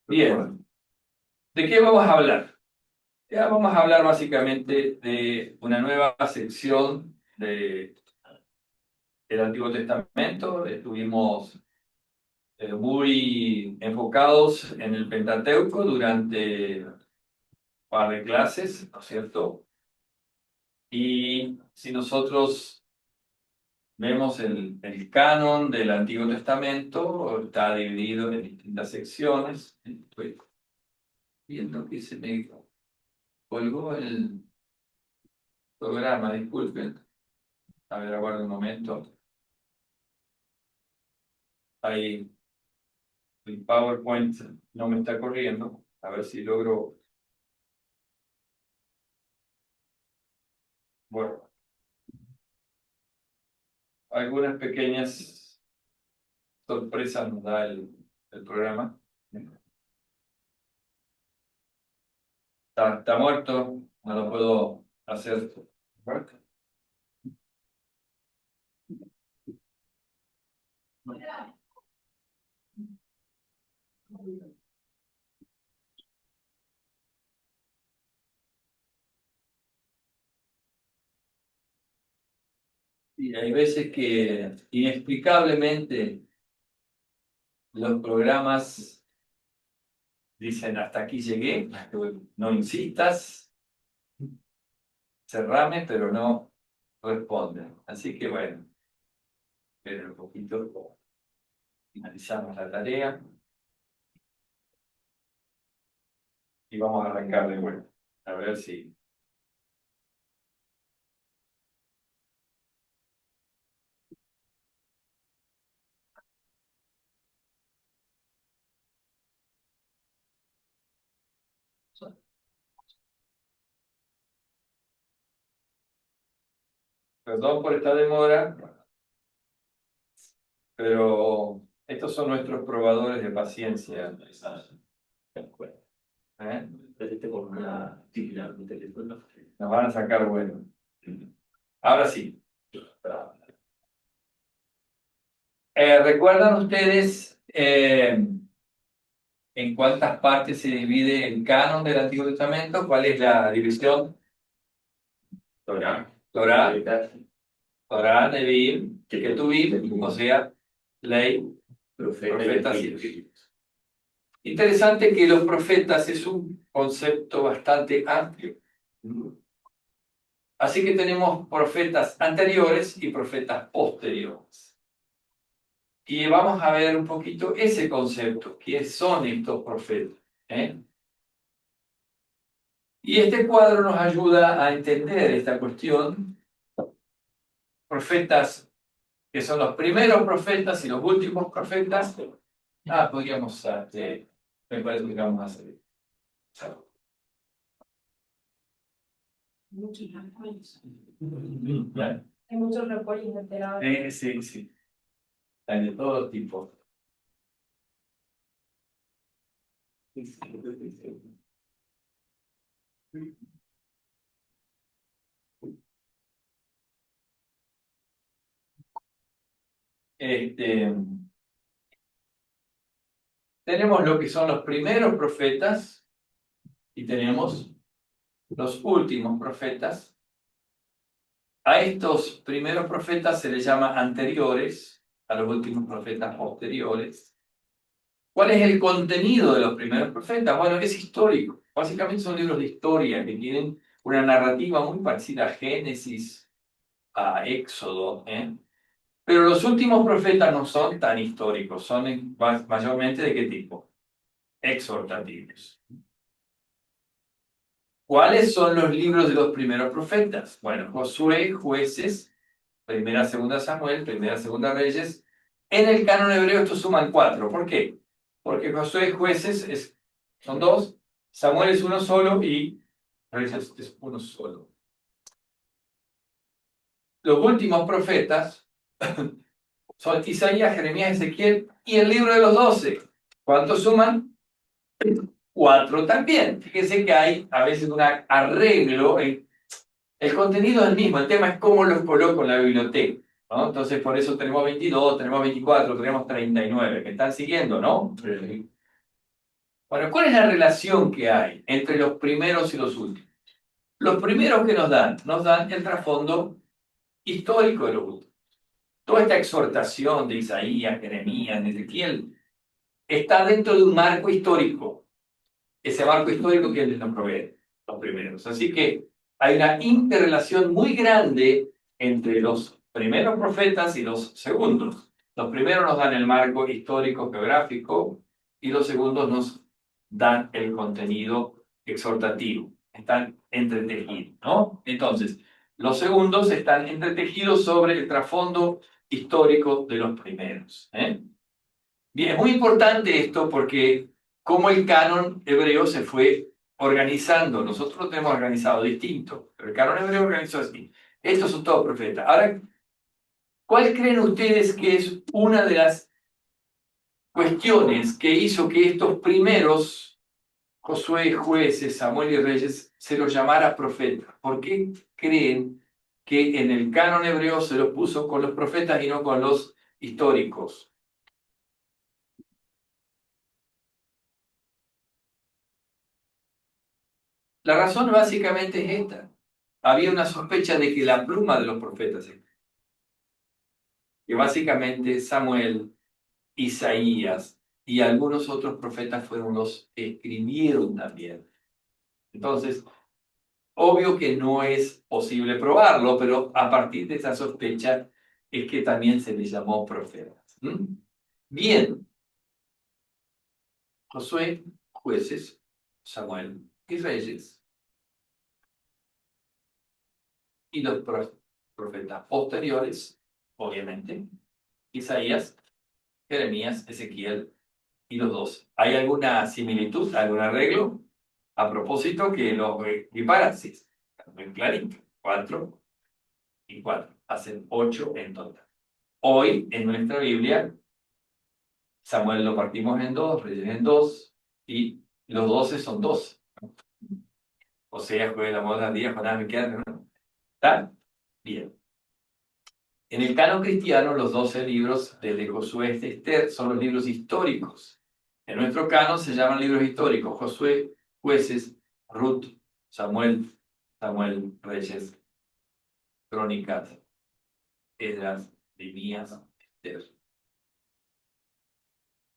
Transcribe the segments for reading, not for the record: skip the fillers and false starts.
Bien, ¿de qué vamos a hablar? Ya vamos a hablar básicamente de una nueva sección del Antiguo Testamento. Estuvimos muy enfocados en el Pentateuco durante un par de clases, ¿no es cierto? Y si nosotros vemos el canon del Antiguo Testamento, está dividido en distintas secciones. Estoy viendo que se me colgó el programa, disculpen. A ver, aguarda un momento. Ahí el PowerPoint no me está corriendo. A ver si logro. Bueno, algunas pequeñas sorpresas nos da el programa. Está muerto, no lo puedo hacer. Y hay veces que inexplicablemente los programas dicen hasta aquí llegué, no insistas, cerrame, pero no responden. Así que bueno, esperen un poquito, finalizamos la tarea y vamos a arrancar de vuelta. A ver si. Perdón por esta demora, pero estos son nuestros probadores de paciencia. ¿Eh? Nos van a sacar bueno. Ahora sí. ¿Recuerdan ustedes en cuántas partes se divide el canon del Antiguo Testamento? ¿Cuál es la división? Torah. Torah, Torah, Nevi'im, Ketuvim, o sea, ley, profetas y escritos. Interesante que los profetas es un concepto bastante amplio. Así que tenemos profetas anteriores y profetas posteriores. Y vamos a ver un poquito ese concepto, ¿quiénes son estos profetas? Y este cuadro nos ayuda a entender esta cuestión. Profetas que son los primeros profetas y los últimos profetas. Podríamos, me parece que vamos a hacer. Hay muchos repollos enterados. Sí, sí. Hay de todo tipo. Tenemos lo que son los primeros profetas y tenemos los últimos profetas. A estos primeros profetas se les llama anteriores, a los últimos profetas posteriores. ¿Cuál es el contenido de los primeros profetas? Bueno, es histórico. Básicamente son libros de historia que tienen una narrativa muy parecida a Génesis, a Éxodo. Pero los últimos profetas no son tan históricos, son mayormente ¿de qué tipo? Exhortativos. ¿Cuáles son los libros de los primeros profetas? Bueno, Josué, Jueces, Primera, Segunda Samuel, Primera, Segunda Reyes. En el canon hebreo estos suman 4. ¿Por qué? Porque Josué y Jueces son 2, Samuel es uno solo y Reyes es uno solo. Los últimos profetas son Isaías, Jeremías, Ezequiel y el libro de los 12. ¿Cuántos suman? 4 también. Fíjense que hay a veces un arreglo. El contenido es el mismo, el tema es cómo los coloco en la biblioteca, ¿no? Entonces, por eso tenemos 22, tenemos 24, tenemos 39. ¿Me están siguiendo, no? Bueno, ¿cuál es la relación que hay entre los primeros y los últimos? Los primeros que nos dan el trasfondo histórico de los últimos. Toda esta exhortación de Isaías, Jeremías, de Ezequiel, está dentro de un marco histórico. Ese marco histórico que les nos provee, los primeros. Así que hay una interrelación muy grande entre los primeros profetas y los segundos. Los primeros nos dan el marco histórico, geográfico, y los segundos nos dan el contenido exhortativo. Están entretejidos, ¿no? Entonces, los segundos están entretejidos sobre el trasfondo histórico de los primeros. Bien, es muy importante esto porque como el canon hebreo se fue organizando, nosotros lo tenemos organizado distinto, pero el canon hebreo organizó así. Estos son todos profetas. Ahora, ¿cuál creen ustedes que es una de las cuestiones que hizo que estos primeros, Josué, jueces, Samuel y reyes, se los llamara profetas? ¿Por qué creen que en el canon hebreo se los puso con los profetas y no con los históricos? La razón básicamente es esta. Había una sospecha de que la pluma de los profetas, que básicamente Samuel, Isaías y algunos otros profetas fueron los que escribieron también. Entonces, obvio que no es posible probarlo, pero a partir de esa sospecha es que también se les llamó profetas. Bien, Josué, jueces, Samuel y reyes, y los profetas posteriores, obviamente, Isaías, Jeremías, Ezequiel y los dos. ¿Hay alguna similitud, algún arreglo? A propósito que los equipara, sí, está muy clarito. 4 y 4. Hacen 8 en total. Hoy, en nuestra Biblia, Samuel lo partimos en 2, Reyes en 2, y los 12 son 12. O sea, juegue la moda día, Jonás, Miqueas, ¿no? ¿Está? Bien. En el canon cristiano, los 12 libros desde Josué hasta Esther son los libros históricos. En nuestro canon se llaman libros históricos: Josué, Jueces, Ruth, Samuel, Reyes, Crónicas, Esdras, Nehemías, Esther.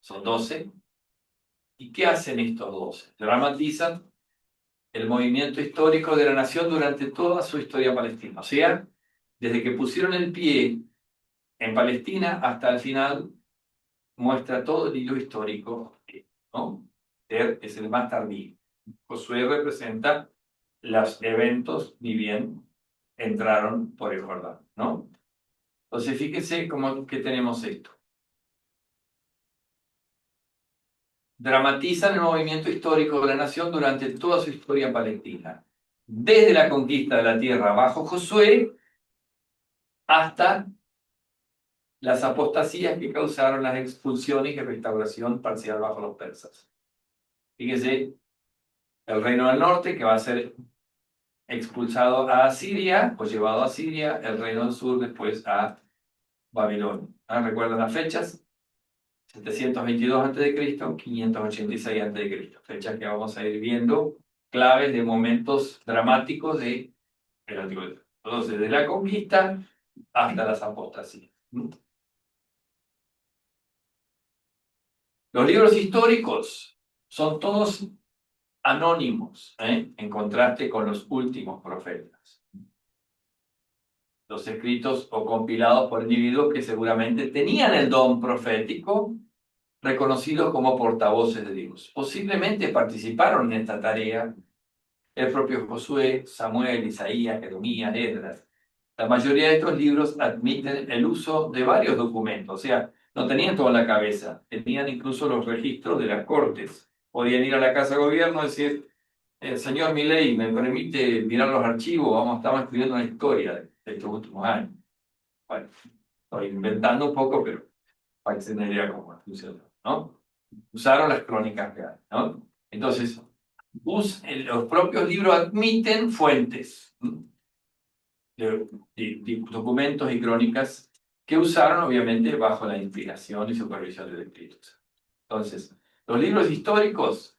Son 12. ¿Y qué hacen estos 12? Dramatizan el movimiento histórico de la nación durante toda su historia palestina. O sea, desde que pusieron el pie en Palestina hasta el final, muestra todo el hilo histórico, ¿no? Esther es el más tardío. Josué representa los eventos, ni bien entraron por el Jordán, ¿no? Entonces, fíjense cómo que tenemos esto. Dramatizan el movimiento histórico de la nación durante toda su historia palestina, desde la conquista de la tierra bajo Josué hasta las apostasías que causaron las expulsiones y restauración parcial bajo los persas. Fíjense, el reino del norte que va a ser expulsado a Asiria o llevado a Asiria, el reino del sur después a Babilonia. ¿Recuerdan las fechas? 722 a.C., 586 a.C. Fechas que vamos a ir viendo, claves de momentos dramáticos del Antiguo Testamento. Entonces, de la conquista hasta las apostasías. Los libros históricos son todos anónimos, en contraste con los últimos profetas. Los escritos o compilados por individuos que seguramente tenían el don profético, reconocidos como portavoces de Dios. Posiblemente participaron en esta tarea el propio Josué, Samuel, Isaías, Jeremías, Esdras. La mayoría de estos libros admiten el uso de varios documentos, o sea, no tenían todo en la cabeza, tenían incluso los registros de las cortes. Podían ir a la Casa de Gobierno y decir: señor Milei, ¿me permite mirar los archivos? Estamos escribiendo una historia de estos últimos años. Bueno, estoy inventando un poco, pero para que se den una idea cómo funciona, ¿no? Usaron las crónicas reales, ¿no? Entonces, los propios libros admiten fuentes, de documentos y crónicas que usaron, obviamente, bajo la inspiración y supervisión del Espíritu Santo. Entonces, los libros históricos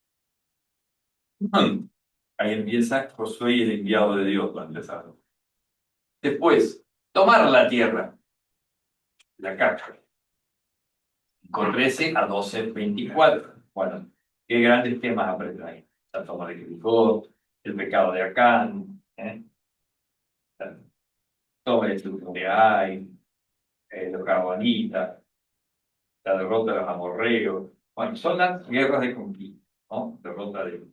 Ahí empieza Josué y el enviado de Dios va a empezar. Después, tomar la tierra, la cacha, con 13 a 12, 24. Bueno, qué grandes temas aprenden ahí. La toma de Jericó, el pecado de Acán, toma el triunfo de Ai, los Carbonitas, la derrota de los amorreos. Bueno, son las guerras de conquista, ¿no? Derrota de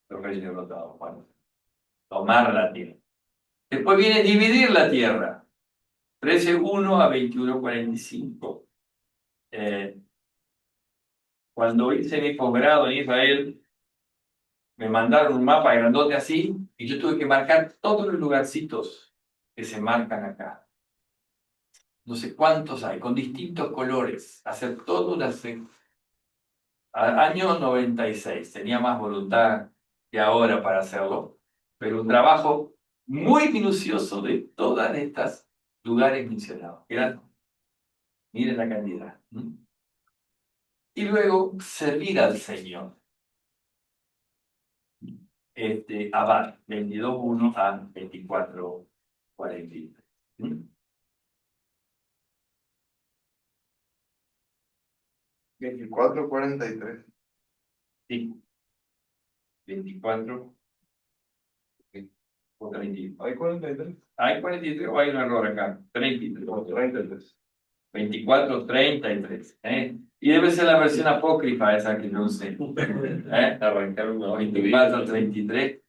los reyes derrotados. Bueno, tomar la tierra. Después viene dividir la tierra. 13:1 a 21:45. Cuando hice mi posgrado en Israel, me mandaron un mapa grandote así y yo tuve que marcar todos los lugarcitos que se marcan acá. No sé cuántos hay, con distintos colores. Hacer todo año 96. Tenía más voluntad que ahora para hacerlo, pero un trabajo muy minucioso de todas estas lugares mencionados. Miren la cantidad. Y luego servir al Señor. Abad, 22:1 a 24:43. 24:43. Sí, 24 o 33. ¿Hay 43? ¿Hay 43 o hay un error acá? 33. 33. 24:33. Y debe ser la versión apócrifa esa que no sé. Arrancar uno. 24:33.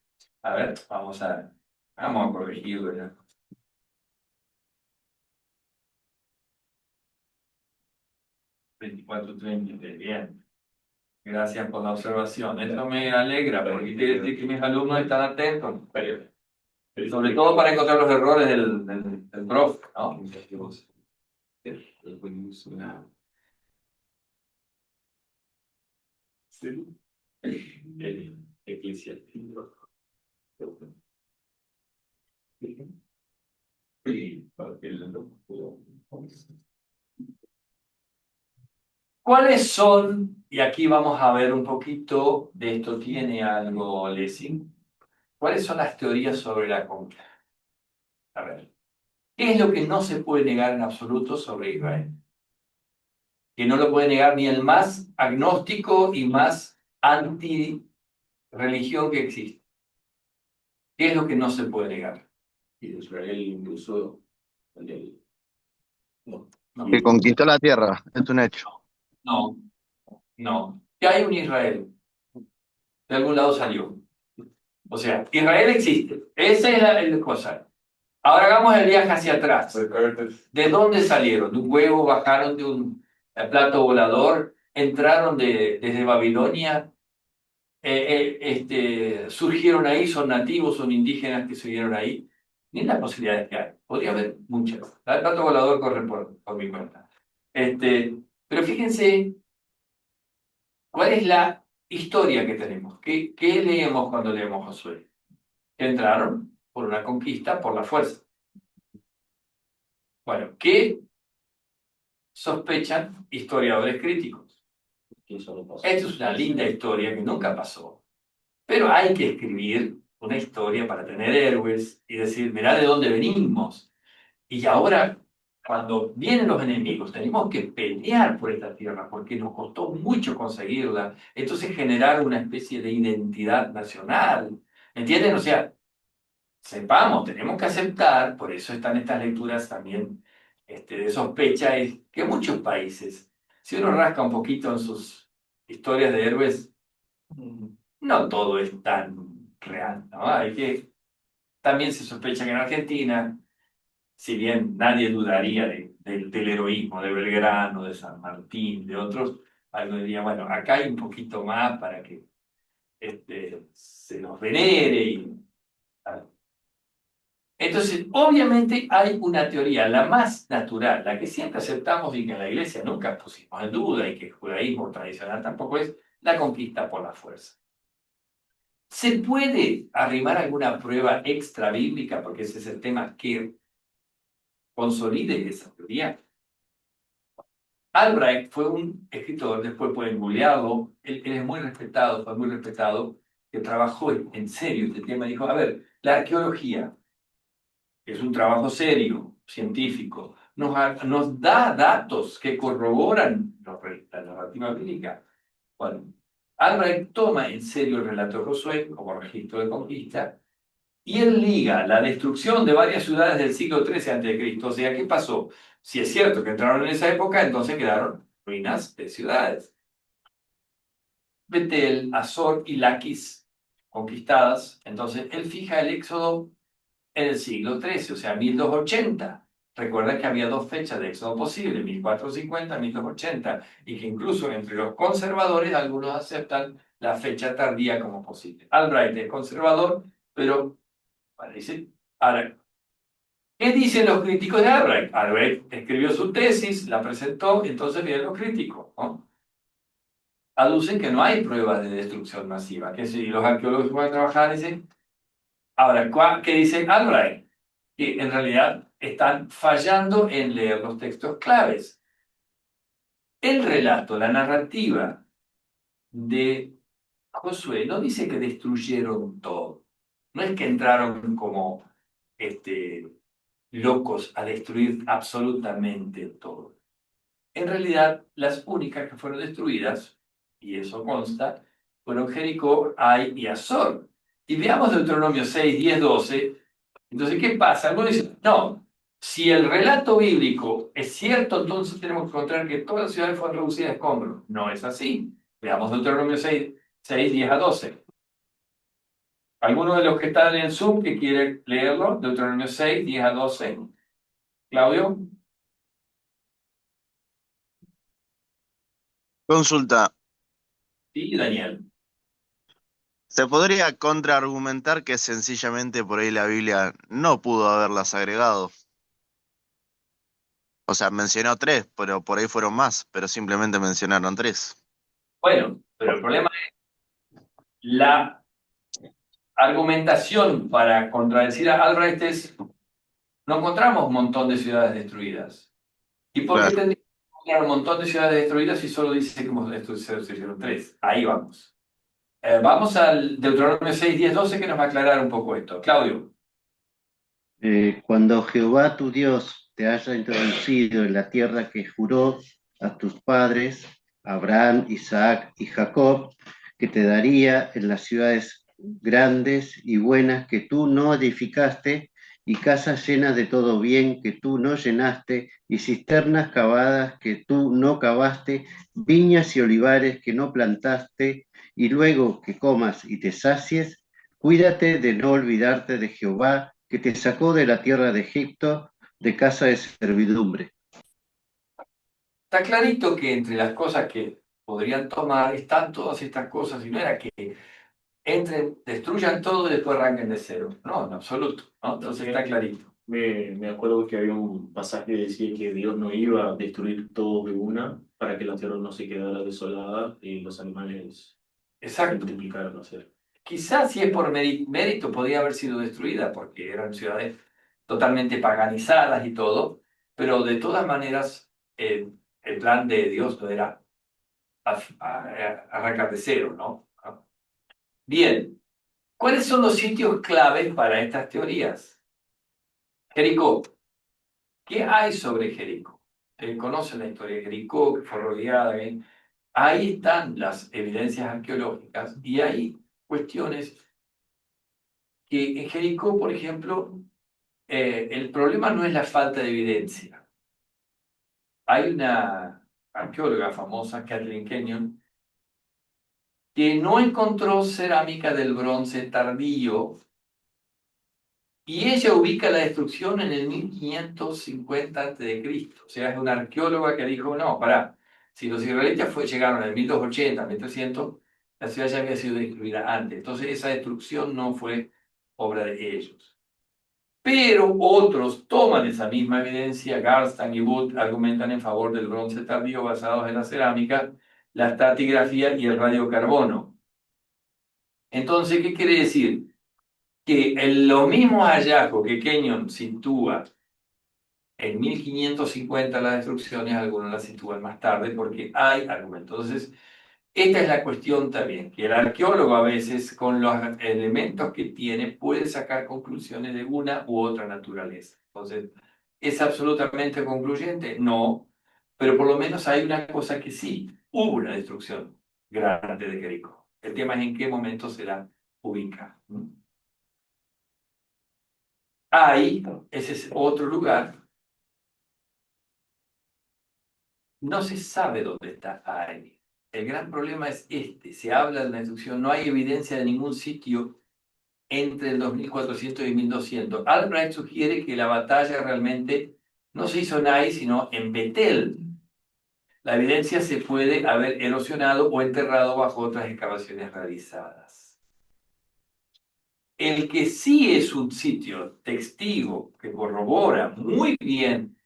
A ver, vamos a corregirlo ya. 24:33, bien. Gracias por la observación. Esto me alegra porque quiere decir que mis alumnos están atentos. Sobre todo para encontrar los errores del profe, ¿no? Eclesiástico. ¿Cuáles son, y aquí vamos a ver un poquito de esto, tiene algo Lessing, cuáles son las teorías sobre la conquista? A ver, ¿qué es lo que no se puede negar en absoluto sobre Israel? Que no lo puede negar ni el más agnóstico y más anti-religión que existe. ¿Qué es lo que no se puede negar? Y Israel incluso No, Que conquistó la tierra, es un hecho. no, no. Que hay un Israel. De algún lado salió. O sea, Israel existe. Esa es la cosa. Ahora hagamos el viaje hacia atrás. ¿De dónde salieron? ¿De un huevo? ¿Bajaron de un plato volador? ¿Entraron desde Babilonia? ¿Surgieron ahí? ¿Son nativos? ¿Son indígenas que surgieron ahí? Ni las posibilidades que hay. Podría haber muchas. El plato volador corre por mi cuenta. Pero fíjense, ¿cuál es la historia que tenemos? ¿Qué leemos cuando leemos Josué? Que entraron por una conquista, por la fuerza. Bueno, ¿qué sospechan historiadores críticos? Esto es una linda historia que nunca pasó, pero hay que escribir una historia para tener héroes y decir, mirá de dónde venimos. Y ahora, cuando vienen los enemigos, tenemos que pelear por esta tierra porque nos costó mucho conseguirla. Entonces generar una especie de identidad nacional. ¿Entienden? O sea, sepamos, tenemos que aceptar, por eso están estas lecturas también de sospecha, es que muchos países, si uno rasca un poquito en sus historias de héroes, no todo es tan real, ¿no? También se sospecha que en Argentina, si bien nadie dudaría del heroísmo de Belgrano, de San Martín, de otros, algunos diría, bueno, acá hay un poquito más para que se los venere y tal. Entonces, obviamente hay una teoría, la más natural, la que siempre aceptamos y que en la Iglesia nunca pusimos en duda y que el judaísmo tradicional tampoco es, la conquista por la fuerza. ¿Se puede arrimar alguna prueba extra bíblica, porque ese es el tema que consolide esa teoría? Albrecht fue un escritor, después pueden googlearlo, él es muy respetado, fue muy respetado, que trabajó en serio este tema, dijo, a ver, la arqueología es un trabajo serio, científico, nos da datos que corroboran la narrativa bíblica. Bueno, Albright toma en serio el relato de Josué como registro de conquista y él liga la destrucción de varias ciudades del siglo XIII a.C. O sea, ¿qué pasó? Si es cierto que entraron en esa época, entonces quedaron ruinas de ciudades. Betel, Azor y Laquis conquistadas. Entonces, él fija el éxodo en el siglo XIII, o sea, 1280. Recuerda que había dos fechas de éxodo posible, 1450, 1280, y que incluso entre los conservadores algunos aceptan la fecha tardía como posible. Albright es conservador, pero parece... Ahora, ¿qué dicen los críticos de Albright? Albright escribió su tesis, la presentó, entonces vienen los críticos, ¿no? Aducen que no hay pruebas de destrucción masiva, que si los arqueólogos van a trabajar, dicen... Ahora, ¿qué dice Albright? Que en realidad están fallando en leer los textos claves. El relato, la narrativa de Josué no dice que destruyeron todo. No es que entraron como locos a destruir absolutamente todo. En realidad, las únicas que fueron destruidas, y eso consta, fueron Jericó, Ai y Azor. Y veamos Deuteronomio 6, 10, 12. Entonces, ¿qué pasa? Algunos dicen, no, si el relato bíblico es cierto, entonces tenemos que encontrar que todas las ciudades fueron reducidas a escombros. No es así. Veamos Deuteronomio 6, 6, 10 a 12. ¿Alguno de los que están en Zoom que quiere leerlo? Deuteronomio 6, 10 a 12. Claudio. Consulta. Sí, Daniel. ¿Se podría contraargumentar que sencillamente por ahí la Biblia no pudo haberlas agregado? O sea, mencionó tres, pero por ahí fueron más, pero simplemente mencionaron tres. Bueno, pero el problema es la argumentación para contradecir a Albright es, no encontramos un montón de ciudades destruidas. ¿Y por qué Claro. tendría que encontrar un montón de ciudades destruidas si solo dice que se hicieron tres? Ahí vamos. Vamos al Deuteronomio 6, 10, 12 que nos va a aclarar un poco esto. Claudio. Cuando Jehová tu Dios te haya introducido en la tierra que juró a tus padres, Abraham, Isaac y Jacob, que te daría en las ciudades grandes y buenas que tú no edificaste, y casas llenas de todo bien que tú no llenaste, y cisternas cavadas que tú no cavaste, viñas y olivares que no plantaste, y luego que comas y te sacies, cuídate de no olvidarte de Jehová, que te sacó de la tierra de Egipto, de casa de servidumbre. Está clarito que entre las cosas que podrían tomar están todas estas cosas y no era que entren, destruyan todo y después arranquen de cero. No, en absoluto. ¿No? Entonces está clarito. Me acuerdo que había un pasaje que decía que Dios no iba a destruir todo de una para que la tierra no se quedara desolada y los animales se Exacto. multiplicaran, no sé. Quizás si es por mérito podría haber sido destruida porque eran ciudades totalmente paganizadas y todo, pero de todas maneras el plan de Dios no era arrancar de cero, ¿no? Bien, ¿cuáles son los sitios claves para estas teorías? Jericó. ¿Qué hay sobre Jericó? Conocen la historia de Jericó, que fue rodeada. Ahí están las evidencias arqueológicas y hay cuestiones que en Jericó, por ejemplo, el problema no es la falta de evidencia. Hay una arqueóloga famosa, Kathleen Kenyon, que no encontró cerámica del bronce tardío y ella ubica la destrucción en el 1550 a.C. O sea, es una arqueóloga que dijo, no, pará, si los israelitas llegaron en el 1280, 1300, la ciudad ya había sido destruida antes. Entonces esa destrucción no fue obra de ellos. Pero otros toman esa misma evidencia, Garstan y Wood argumentan en favor del bronce tardío basados en la cerámica, la estratigrafía y el radiocarbono. Entonces, ¿qué quiere decir? Que en los mismos hallazgos que Kenyon sitúa en 1550 las destrucciones, algunos las sitúan más tarde porque hay argumentos. Entonces, Esta es la cuestión también, que el arqueólogo a veces con los elementos que tiene puede sacar conclusiones de una u otra naturaleza. Entonces, ¿es absolutamente concluyente? No, pero por lo menos hay una cosa que sí, hubo una destrucción grande de Jericó. El tema es en qué momento se la ubica. Ahí, ese es otro lugar, no se sabe dónde está Ai. El gran problema es este, se habla de la destrucción, no hay evidencia de ningún sitio entre el 2400 y 1200. Albright sugiere que la batalla realmente no se hizo en Ai, sino en Betel. La evidencia se puede haber erosionado o enterrado bajo otras excavaciones realizadas. El que sí es un sitio testigo que corrobora muy bien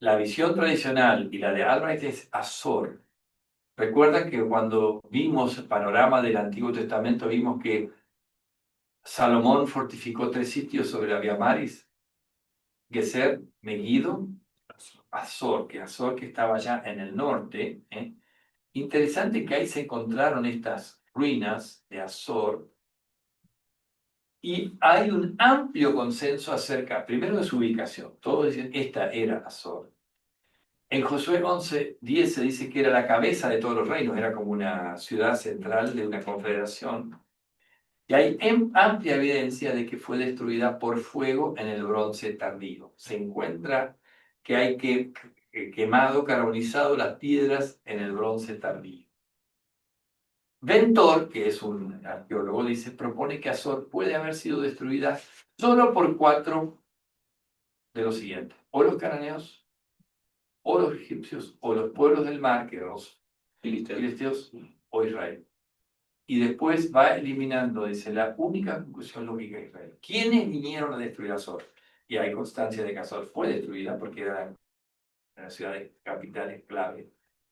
la visión tradicional y la de Albright es Azor. Recuerdan que cuando vimos el panorama del Antiguo Testamento vimos que Salomón fortificó 3 sitios sobre la Vía Maris: Geser, Megiddo, Azor, que estaba allá en el norte. Interesante que ahí se encontraron estas ruinas de Azor y hay un amplio consenso acerca, primero, de su ubicación. Todos dicen, esta era Azor. En Josué 11:10 se dice que era la cabeza de todos los reinos, era como una ciudad central de una confederación. Y hay amplia evidencia de que fue destruida por fuego en el bronce tardío. Se encuentra que hay quemado, carbonizado las piedras en el bronce tardío. Ventor, que es un arqueólogo, propone que Azor puede haber sido destruida solo por 4 de los siguientes: o los cananeos, o los egipcios, o los pueblos del mar, que eran los filisteos, o Israel. Y después va eliminando, dice, la única conclusión lógica de Israel. ¿Quiénes vinieron a destruir Azor? Y hay constancia de que Azor fue destruida porque eran las ciudades capitales clave.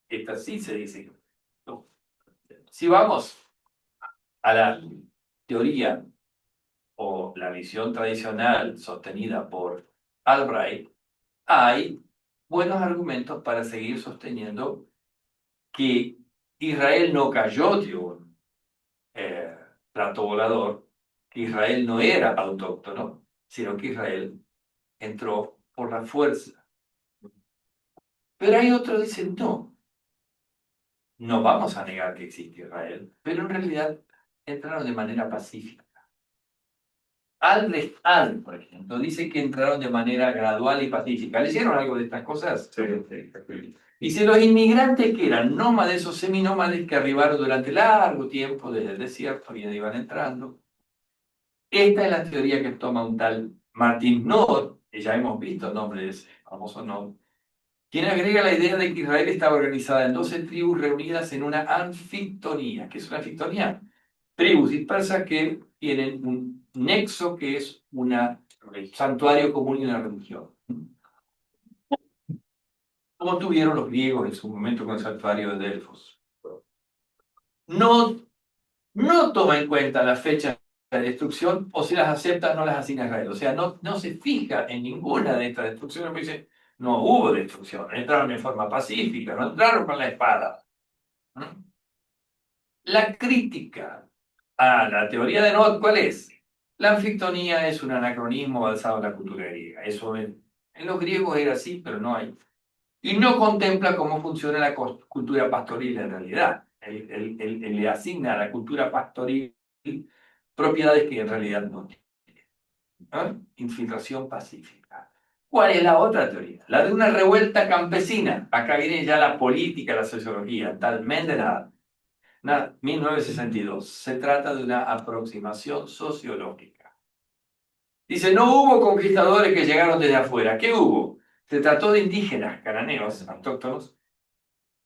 Esta sí se dice que no. Si vamos a la teoría o la visión tradicional sostenida por Albright, hay buenos argumentos para seguir sosteniendo que Israel no cayó de un plato volador, que Israel no era autóctono, sino que Israel entró por la fuerza. Pero hay otros que dicen, no vamos a negar que existe Israel, pero en realidad entraron de manera pacífica. Albrecht Al, por ejemplo, dice que entraron de manera gradual y pacífica. ¿Leyeron algo de estas cosas? Sí. Dice, los inmigrantes que eran nómades o seminómades que arribaron durante largo tiempo desde el desierto y iban entrando. Esta es la teoría que toma un tal Martin Nord, que ya hemos visto el nombre de ese famoso Nord, quien agrega la idea de que Israel estaba organizada en 12 tribus reunidas en una anfictonía. ¿Qué es una anfictonía? Tribus dispersas que tienen un nexo que es un santuario común y una religión. Como tuvieron los griegos en su momento con el santuario de Delfos. No toma en cuenta la fecha de destrucción, o si las acepta, no las asigna a Israel. O sea, no se fija en ninguna de estas destrucciones, porque dice, no hubo destrucción, entraron en forma pacífica, no entraron con la espada. La crítica a la teoría de Nod, ¿cuál es? La anfictonía es un anacronismo basado en la cultura griega. Eso en los griegos era así, pero no hay. Y no contempla cómo funciona la cultura pastoril en realidad. Él le asigna a la cultura pastoril propiedades que en realidad no tiene. Infiltración pacífica. ¿Cuál es la otra teoría? La de una revuelta campesina. Acá viene ya la política, la sociología, tal Mendelad. 1962. Se trata de una aproximación sociológica. Dice, no hubo conquistadores que llegaron desde afuera. ¿Qué hubo? Se trató de indígenas, cananeos, autóctonos.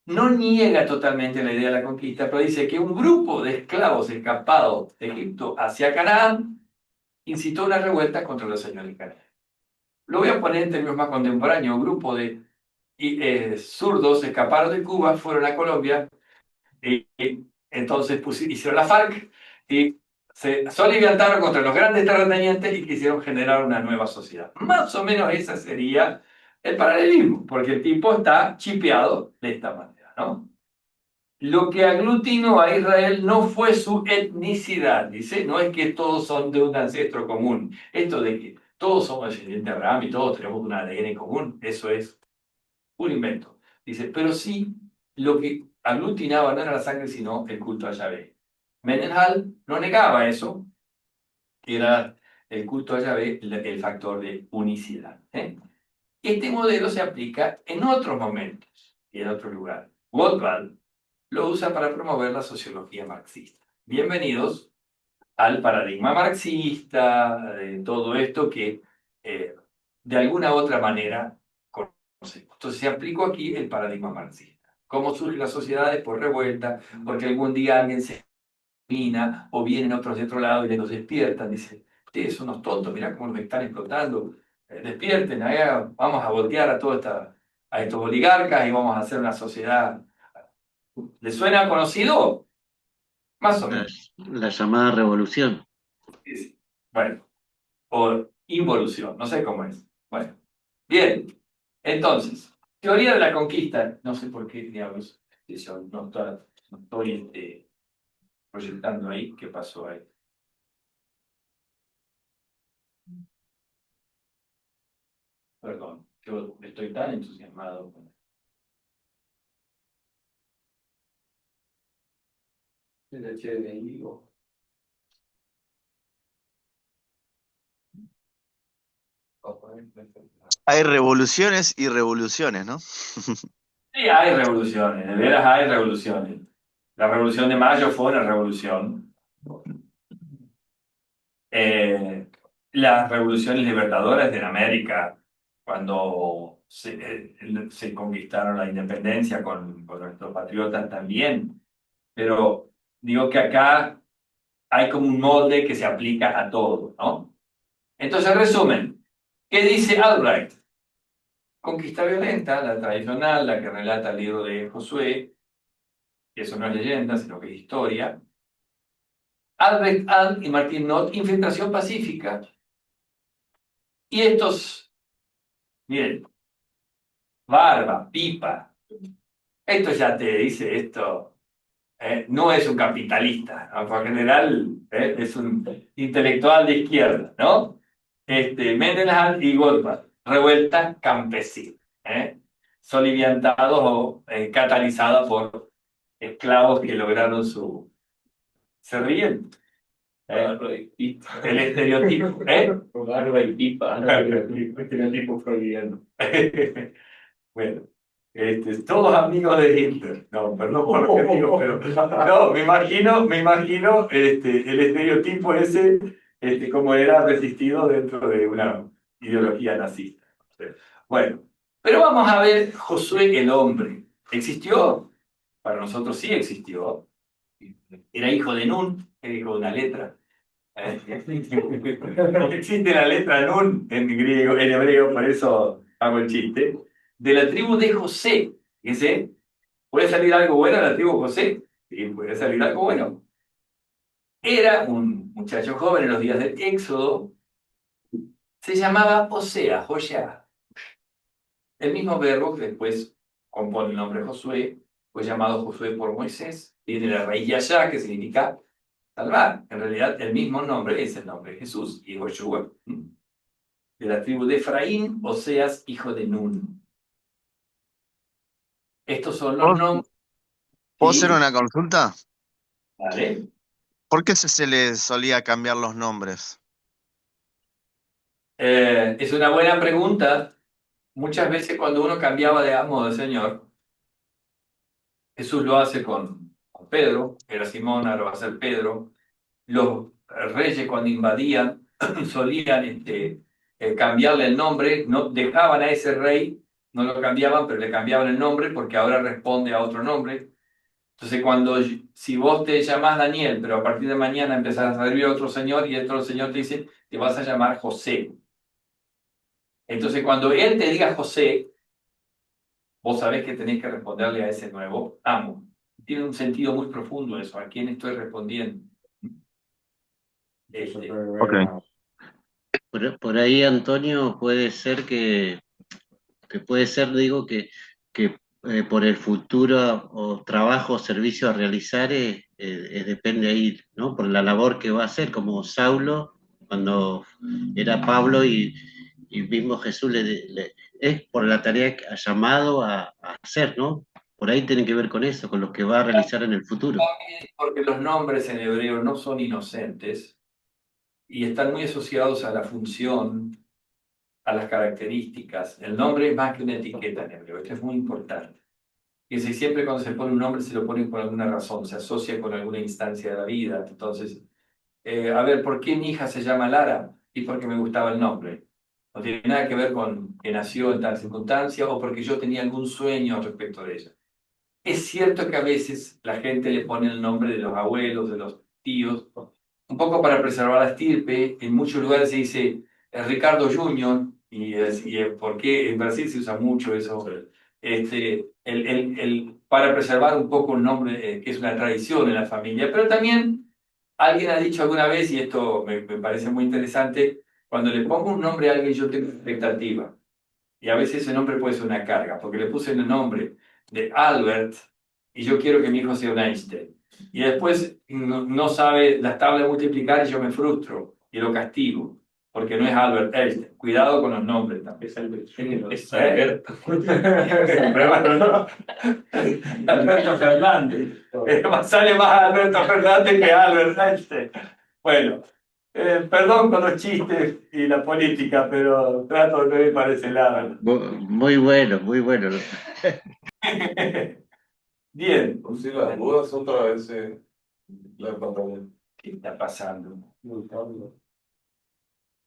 No niega totalmente la idea de la conquista, pero dice que un grupo de esclavos escapados de Egipto hacia Canaán incitó una revuelta contra los señores cananeos. Lo voy a poner en términos más contemporáneos. Un grupo de zurdos escaparon de Cuba, fueron a Colombia, y entonces hicieron la FARC y se soliviantaron contra los grandes terratenientes y quisieron generar una nueva sociedad. Más o menos ese sería el paralelismo, porque el tipo está chipeado de esta manera, ¿no? lo que aglutinó a Israel no fue su etnicidad, dice, no es que todos son de un ancestro común. Esto de que todos somos descendientes de Abraham y todos tenemos un ADN común, eso es un invento. Dice, pero sí, lo que aglutinaba no era la sangre, sino el culto a Yahvé. Mendenhall no negaba eso, que era el culto a Yahvé el factor de unicidad. Este modelo se aplica en otros momentos y en otro lugar. Gottwald lo usa para promover la sociología marxista. Bienvenidos al paradigma marxista, de todo esto que de alguna u otra manera conocemos. Entonces se aplicó aquí el paradigma marxista. ¿Cómo surgen las sociedades? Por revuelta, porque algún día alguien se mina o vienen otros de otro lado y los despiertan. Dice, ustedes son unos tontos, mirá cómo nos están explotando. Despierten, vamos a voltear a estos oligarcas y vamos a hacer una sociedad. ¿Les suena conocido? Más o menos. La llamada revolución. Sí. Bueno, o involución, no sé cómo es. Bueno, bien. Entonces, teoría de la conquista. No sé por qué diablos. Yo no estoy proyectando ahí. ¿Qué pasó ahí? Perdón, yo estoy tan entusiasmado con el HDI. Hay revoluciones y revoluciones, ¿no? Sí, hay revoluciones, de veras hay revoluciones. La Revolución de Mayo fue una revolución. Las revoluciones libertadoras de América, cuando se conquistaron la independencia con nuestros patriotas también. Pero digo que acá hay como un molde que se aplica a todo, ¿no? Entonces, resumen, ¿qué dice Albright? Conquista violenta, la tradicional, la que relata el libro de Josué, que eso no es leyenda, sino que es historia. Albrecht Alt y Martin Knott, infiltración pacífica. Y estos, miren, Barba, Pipa, esto ya te dice esto, no es un capitalista, ¿no? Por general es un intelectual de izquierda, ¿no? Mendenhall y Goldberg, revuelta campesina, soliviantados o catalizados por esclavos que lograron su... ¿Se ríen? El estereotipo, Barba y pipa. El estereotipo freudiano. Bueno, todos amigos de Hitler. No, perdón por lo que digo, pero no, me imagino el estereotipo ese, como era resistido dentro de una ideología nazista. Bueno, pero vamos a ver Josué el hombre. ¿Existió? Para nosotros sí existió. Era hijo de Nun, era hijo de una letra. Existe la letra Nun en griego, en hebreo, por eso hago el chiste. De la tribu de José. Fíjense, ¿puede salir algo bueno de la tribu de José? Sí, puede salir algo bueno. Era un muchacho joven en los días del Éxodo. Se llamaba Osea, Joshua. El mismo verbo que después compone el nombre Josué, fue llamado Josué por Moisés. Viene la raíz Yashá, que significa salvar. En realidad, el mismo nombre es el nombre de Jesús y Joshua. De la tribu de Efraín, Oseas, hijo de Nun. Estos son los ¿Puedo, nombres. puedo hacer Y, una consulta? ¿vale? ¿Por qué se les solía cambiar los nombres? Es una buena pregunta. Muchas veces cuando uno cambiaba de amo o de señor, Jesús lo hace con Pedro, era Simón, ahora va a ser Pedro. Los reyes cuando invadían solían cambiarle el nombre, no dejaban a ese rey, no lo cambiaban, pero le cambiaban el nombre porque ahora responde a otro nombre. Entonces, si vos te llamás Daniel, pero a partir de mañana empezás a servir a otro señor y otro señor te dice, te vas a llamar José. Entonces, cuando él te diga José, vos sabés que tenés que responderle a ese nuevo amo. Tiene un sentido muy profundo eso, a quién estoy respondiendo. Ok. Por ahí, Antonio, puede ser que puede ser, digo, que por el futuro o trabajo o servicio a realizar, depende ahí, ¿no? Por la labor que va a hacer, como Saulo, cuando era Pablo y mismo Jesús es por la tarea que ha llamado a hacer, ¿no? Por ahí tiene que ver con eso, con lo que va a realizar en el futuro. Porque los nombres en hebreo no son inocentes y están muy asociados a la función, a las características. El nombre es más que una etiqueta en hebreo, esto es muy importante. Y si siempre cuando se pone un nombre se lo pone por alguna razón, se asocia con alguna instancia de la vida. Entonces, a ver, ¿por qué mi hija se llama Lara? Y porque me gustaba el nombre. No tiene nada que ver con que nació en tal circunstancia o porque yo tenía algún sueño respecto de ella. Es cierto que a veces la gente le pone el nombre de los abuelos, de los tíos, un poco para preservar la estirpe. En muchos lugares se dice Ricardo Junior, ¿por qué? En Brasil se usa mucho eso. Para preservar un poco el nombre, que es una tradición en la familia, pero también alguien ha dicho alguna vez, y esto me parece muy interesante, cuando le pongo un nombre a alguien yo tengo expectativa. Y a veces ese nombre puede ser una carga, porque le puse el nombre de Albert y yo quiero que mi hijo sea un Einstein. Y después no sabe las tablas de multiplicar y yo me frustro y lo castigo, porque no es Albert Einstein. Cuidado con los nombres también. Es Albert. Es Alberto. Pero bueno, no. Alberto Fernández. Sale más Alberto Fernández que Albert Einstein. Bueno. Perdón con los chistes y la política, pero trato de no ir para ese lado. Muy bueno, muy bueno. Bien. Si las dudas otra vez la pantalla. ¿Qué está pasando?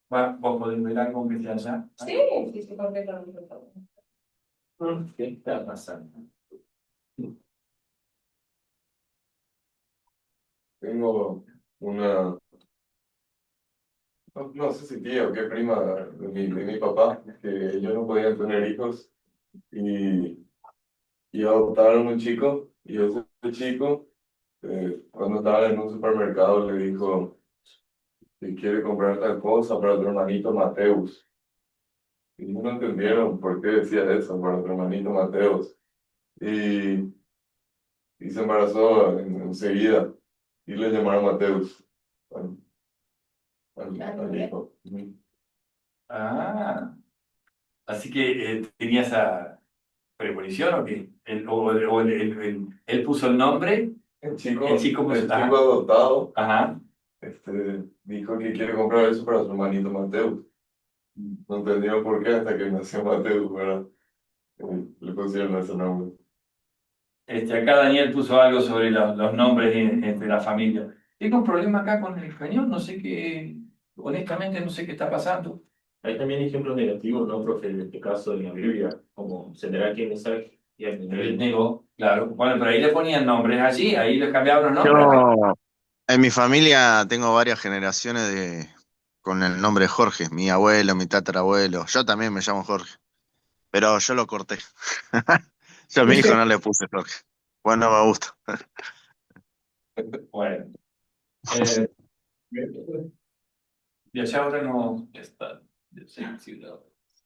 ¿Vos podés ver algo que sea allá? Sí, sí, sí, completamente. ¿Qué está pasando? Tengo una, no sé si tía o qué prima de mi papá, que ellos no podían tener hijos y adoptaron un chico, y ese chico, cuando estaba en un supermercado, le dijo que quiere comprar tal cosa para tu hermanito Mateus. Y no entendieron por qué decía eso, para tu hermanito Mateus. Y, y se embarazó enseguida, y le llamaron Mateus al hijo. Ujú. Ah, así que tenía esa premonición o qué? Él puso el nombre. El chico, El chico puso- el chico ajá. adoptado Ajá. dijo que quiere comprar eso para su hermanito Mateus. No entendió por qué hasta que nació Mateus, ¿verdad? Le pusieron ese nombre. Acá Daniel puso algo sobre los nombres de la familia. Tengo un problema acá con el español, no sé qué, honestamente no sé qué está pasando. Hay también ejemplos negativos, ¿no, profe? En este caso de la Biblia, como tendrá que mensaje y al El negó, claro. Bueno, pero ahí le ponían nombres allí, ahí le cambiaban los Yo nombres. en mi familia tengo varias generaciones con el nombre Jorge, mi abuelo, mi tatarabuelo. Yo también me llamo Jorge, pero yo lo corté. Yo a mi hijo no le puse Jorge. Bueno, no me gusta. Bueno. Eh, y allá ahora no está.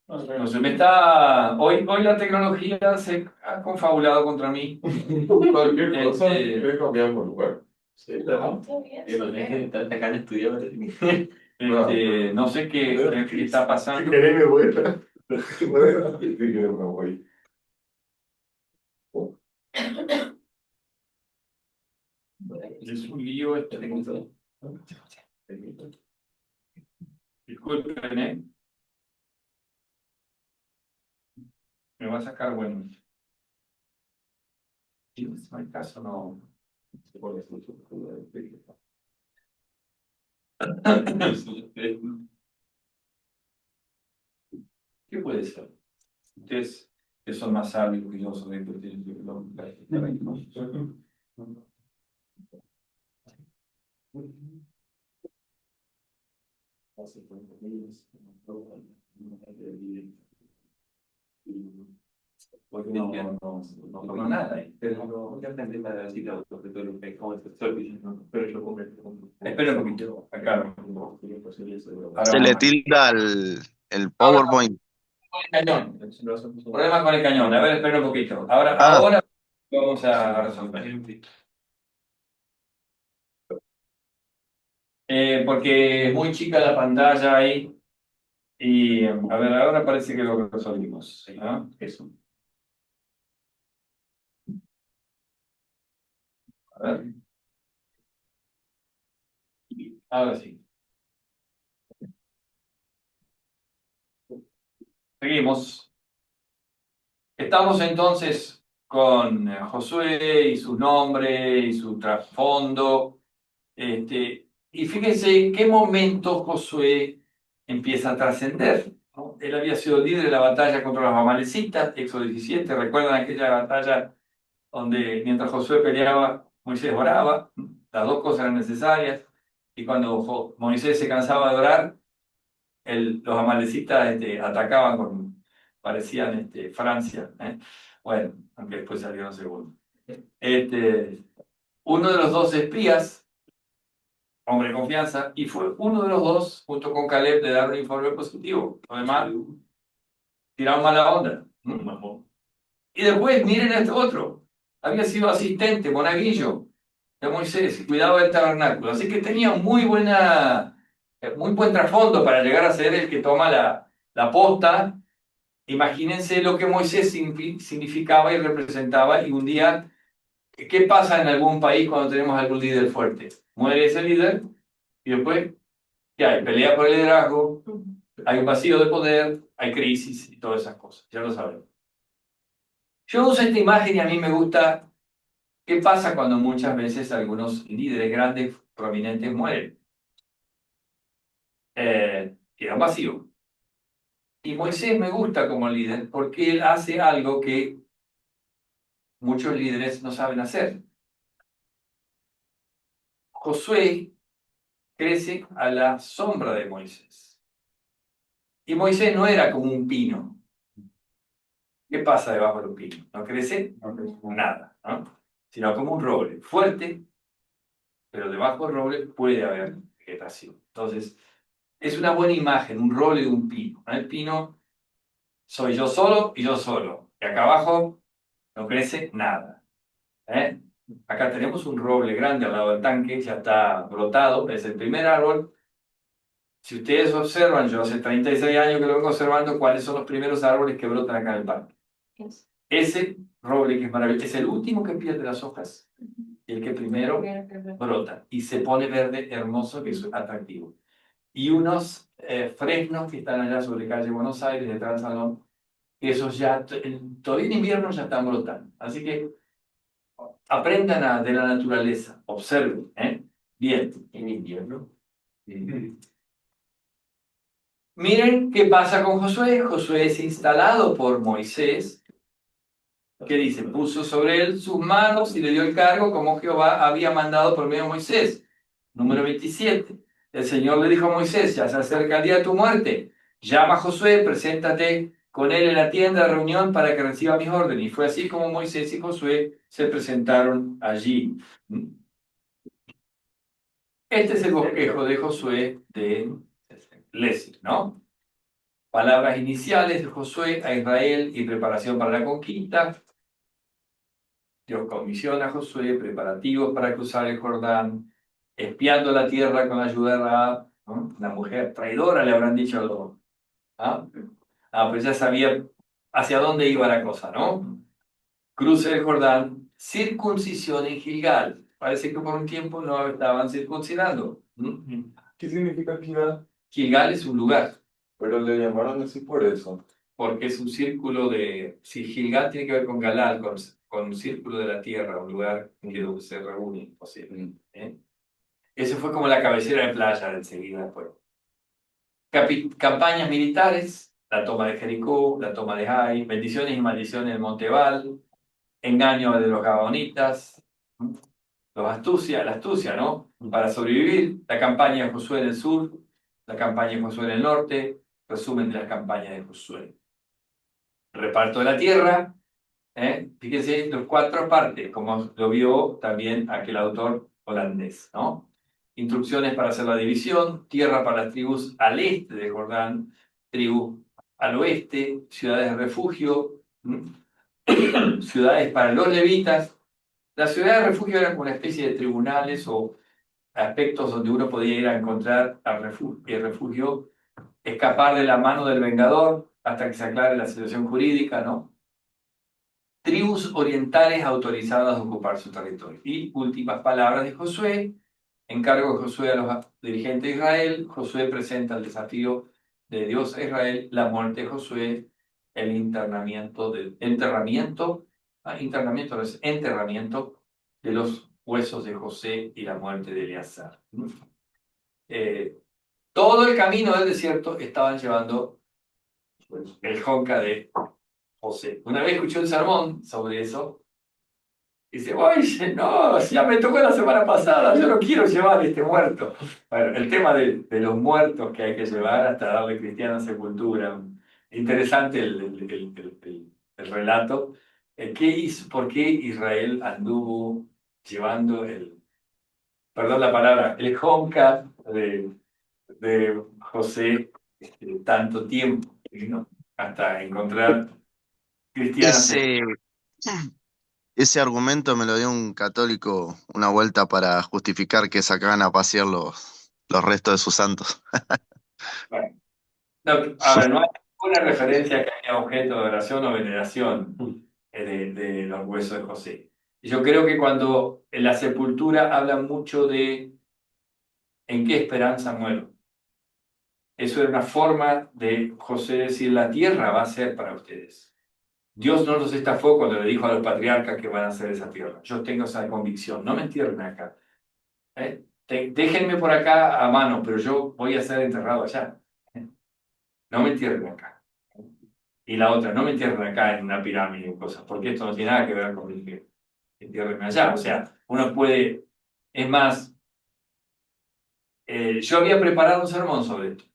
No se me está. Hoy la tecnología se ha confabulado contra mí. Cualquier cosa, le cambiamos lugar. Sí, claro. Está bien, Y los sí. niños están acá en estudio. No sé qué está pasando. ¿Querés mi vuelta? Si quieres me voy. Es un lío este. Disculpen, ¿eh? Me va a sacar bueno. Si no hay caso, no. ¿Qué puede ser? Ustedes que son más sabios que yo sobre esto, tienen que porque no tomó nada. Espera un poquito, acá. Se le tilda el PowerPoint. el cañón. Problema con el cañón. A ver, espera un poquito. Ahora, Ah, ahora vamos a resolver. Porque es muy chica la pantalla ahí. Y a ver, ahora parece que lo resolvimos. ¿No? Eso. A ver. Ahora sí. Seguimos. Estamos entonces con Josué y su nombre y su trasfondo. Y fíjense en qué momento Josué empieza a trascender, ¿no? Él había sido líder de la batalla contra los amalecitas, Éxodo 17. ¿Recuerdan aquella batalla donde mientras Josué peleaba, Moisés oraba? Las dos cosas eran necesarias. Y cuando Moisés se cansaba de orar, los amalecitas atacaban parecían Francia, ¿eh? Bueno, aunque después salieron segundos. Uno de los dos espías, hombre de confianza, y fue uno de los dos, junto con Caleb, de dar un informe positivo. Lo demás, tiraron mala onda. Y después, miren a este otro. Había sido asistente, monaguillo de Moisés, y cuidaba del tabernáculo. Así que tenía muy buen trasfondo para llegar a ser el que toma la posta. Imagínense lo que Moisés significaba y representaba, y un día, ¿qué pasa en algún país cuando tenemos algún líder fuerte? Muere ese líder, y después, ¿qué hay? Pelea por el liderazgo, hay un vacío de poder, hay crisis y todas esas cosas, ya lo sabemos. Yo uso esta imagen y a mí me gusta qué pasa cuando muchas veces algunos líderes grandes, prominentes, mueren. Queda un vacío. Y Moisés me gusta como líder porque él hace algo que muchos líderes no saben hacer. Josué crece a la sombra de Moisés. Y Moisés no era como un pino. ¿Qué pasa debajo de un pino? No crece nada, ¿no? Sino como un roble, fuerte, pero debajo del roble puede haber vegetación. Entonces, es una buena imagen, un roble de un pino, ¿no? El pino soy yo solo y yo solo. Y acá abajo no crece nada, ¿eh? Acá tenemos un roble grande al lado del tanque, ya está brotado, es el primer árbol. Si ustedes observan, yo hace 36 años que lo vengo observando, cuáles son los primeros árboles que brotan acá en el parque. Ese roble que es maravilloso, es el último que pierde las hojas y el que primero brota y se pone verde, hermoso, que es atractivo. Y unos fresnos que están allá sobre calle Buenos Aires, detrás del salón, que esos ya, todavía en invierno ya están brotando. Así que aprendan de la naturaleza, observen, ¿eh? Bien. En invierno. Miren qué pasa con Josué. Josué es instalado por Moisés. ¿Qué dice? Puso sobre él sus manos y le dio el cargo como Jehová había mandado por medio de Moisés. Número 27. El Señor le dijo a Moisés: ya se acerca el día de tu muerte. Llama a Josué, preséntate con él en la tienda de reunión para que reciba mis órdenes. Y fue así como Moisés y Josué se presentaron allí. Este es el bosquejo de Josué de Leslie, ¿no? Palabras iniciales de Josué a Israel y preparación para la conquista. Dios comisiona a Josué preparativos para cruzar el Jordán, espiando la tierra con ayuda de Rahab, ¿no? La mujer traidora, le habrán dicho a los. Pues ya sabía hacia dónde iba la cosa, ¿no? Cruce el Jordán, circuncisión en Gilgal. Parece que por un tiempo no estaban circuncidando. ¿Qué significa Gilgal? Gilgal es un lugar, Pero le llamaron así por eso. porque es un círculo de. Si Gilgal tiene que ver con Galal, con un círculo de la tierra, un lugar donde se reúnen, posible. Ese fue como la cabecera de playa de enseguida después. Campañas militares, la toma de Jericó, la toma de Hai, bendiciones y maldiciones del Monte Ebal, engaño de los Gabaonitas, la astucia, ¿no? Para sobrevivir, la campaña de Josué en el sur, la campaña de Josué en el norte, resumen de las campañas de Josué. Reparto de la tierra, fíjense, los 4 partes, como lo vio también aquel autor holandés, ¿no? Instrucciones para hacer la división, tierra para las tribus al este de Jordán, tribu al oeste, ciudades de refugio, ciudades para los levitas. Las ciudades de refugio eran como una especie de tribunales o aspectos donde uno podía ir a encontrar refugio, escapar de la mano del vengador hasta que se aclare la situación jurídica, ¿no? Tribus orientales autorizadas a ocupar su territorio. Y últimas palabras de Josué, encargo de Josué a los dirigentes de Israel. Josué presenta el desafío de Dios a Israel, la muerte de Josué, el enterramiento no es enterramiento de los huesos de José y la muerte de Eleazar. Todo el camino del desierto estaban llevando pues, el jonca de José. Una vez escuché un sermón sobre eso. Y dice, oye, no, ya me tocó la semana pasada, yo no quiero llevar este muerto. Bueno, el tema de los muertos que hay que llevar hasta darle cristiana sepultura. Interesante el relato. ¿Por qué Israel anduvo llevando perdón la palabra, el jonca de José tanto tiempo, ¿no? Hasta encontrar cristiana sepultura? Ese argumento me lo dio un católico una vuelta para justificar que sacaban a pasear los restos de sus santos. Bueno, no, a ver, no hay ninguna referencia que haya objeto de oración o veneración de los huesos de José. Y yo creo que cuando en la sepultura habla mucho de en qué esperanza muero. Eso era una forma de José decir, la tierra va a ser para ustedes. Dios no los estafó cuando le dijo a los patriarcas que van a hacer esa tierra. Yo tengo esa convicción, no me entierren acá. Déjenme por acá a mano, pero yo voy a ser enterrado allá. No me entierren acá. Y la otra, no me entierren acá en una pirámide o cosas, porque esto no tiene nada que ver con el que entierrenme allá. O sea, uno puede, es más, yo había preparado un sermón sobre esto,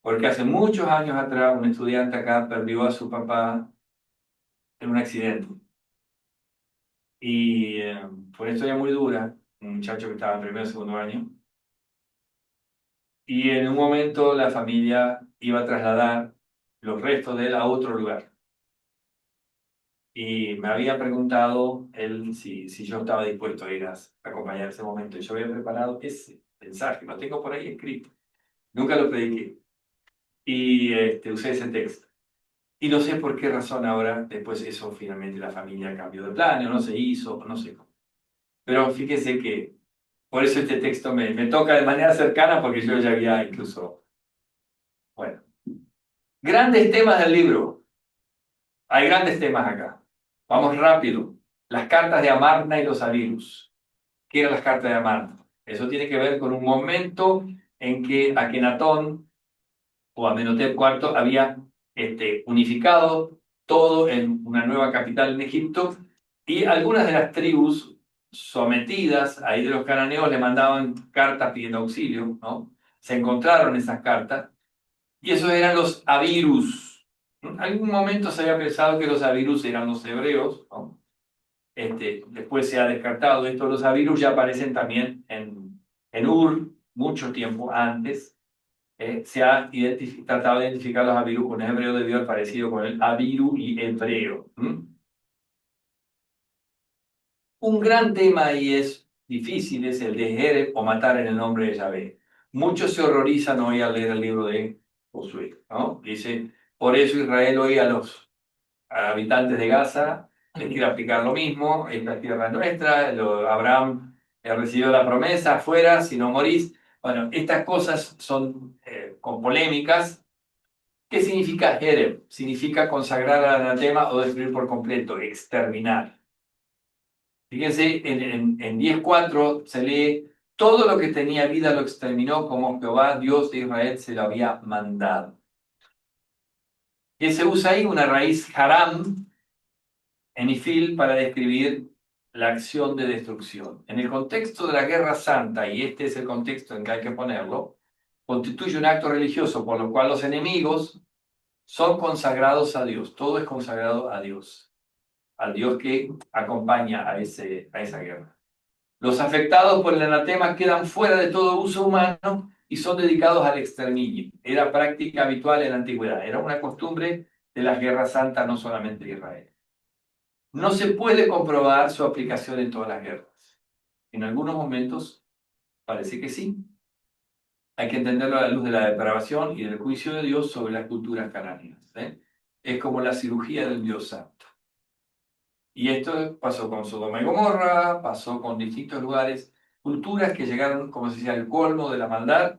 porque hace muchos años atrás un estudiante acá perdió a su papá en un accidente. Y fue una historia muy dura, un muchacho que estaba en primer o segundo año. Y en un momento la familia iba a trasladar los restos de él a otro lugar. Y me había preguntado él si yo estaba dispuesto a ir a acompañar ese momento. Y yo había preparado ese mensaje, lo tengo por ahí escrito. Nunca lo prediqué. Y usé ese texto. Y no sé por qué razón ahora, después eso finalmente la familia cambió de plan, o no se hizo, no sé cómo. Pero fíjese que por eso este texto me toca de manera cercana, porque yo ya había incluso... Bueno, grandes temas del libro. Hay grandes temas acá. Vamos rápido. Las cartas de Amarna y los Avirus. ¿Qué eran las cartas de Amarna? Eso tiene que ver con un momento en que Akenatón o Amenhotep IV había unificado todo en una nueva capital en Egipto y algunas de las tribus sometidas ahí de los cananeos le mandaban cartas pidiendo auxilio, ¿no? Se encontraron esas cartas y esos eran los Avirus. En algún momento se había pensado que los Avirus eran los hebreos, ¿no? Después se ha descartado esto. Los Avirus ya aparecen también en Ur, mucho tiempo antes. Se ha tratado de identificar los Avirus con el hebreo debido al parecido con el Aviru y hebreo. Un gran tema y es difícil es el de Jereb o matar en el nombre de Yahvé. Muchos se horrorizan hoy al leer el libro de Josué, ¿no? Dice, por eso Israel hoy a los habitantes de Gaza les quiere aplicar lo mismo, esta tierra es nuestra, Abraham recibió la promesa, fuera, si no morís. Bueno, estas cosas son con polémicas. ¿Qué significa Jereb? Significa consagrar al anatema o destruir por completo, exterminar. Fíjense, en 10.4 se lee, todo lo que tenía vida lo exterminó como Jehová, Dios de Israel, se lo había mandado. Y se usa ahí una raíz haram, en Ifil, para describir la acción de destrucción. En el contexto de la Guerra Santa, y este es el contexto en que hay que ponerlo, constituye un acto religioso por lo cual los enemigos son consagrados a Dios. Todo es consagrado a Dios, al Dios que acompaña a esa guerra. Los afectados por el anatema quedan fuera de todo uso humano y son dedicados al exterminio. Era práctica habitual en la antigüedad, era una costumbre de las guerras santas, no solamente de Israel. No se puede comprobar su aplicación en todas las guerras. En algunos momentos parece que sí. Hay que entenderlo a la luz de la depravación y del juicio de Dios sobre las culturas cananeas. Es como la cirugía del Dios Santo. Y esto pasó con Sodoma y Gomorra, pasó con distintos lugares, culturas que llegaron, como se decía, al colmo de la maldad.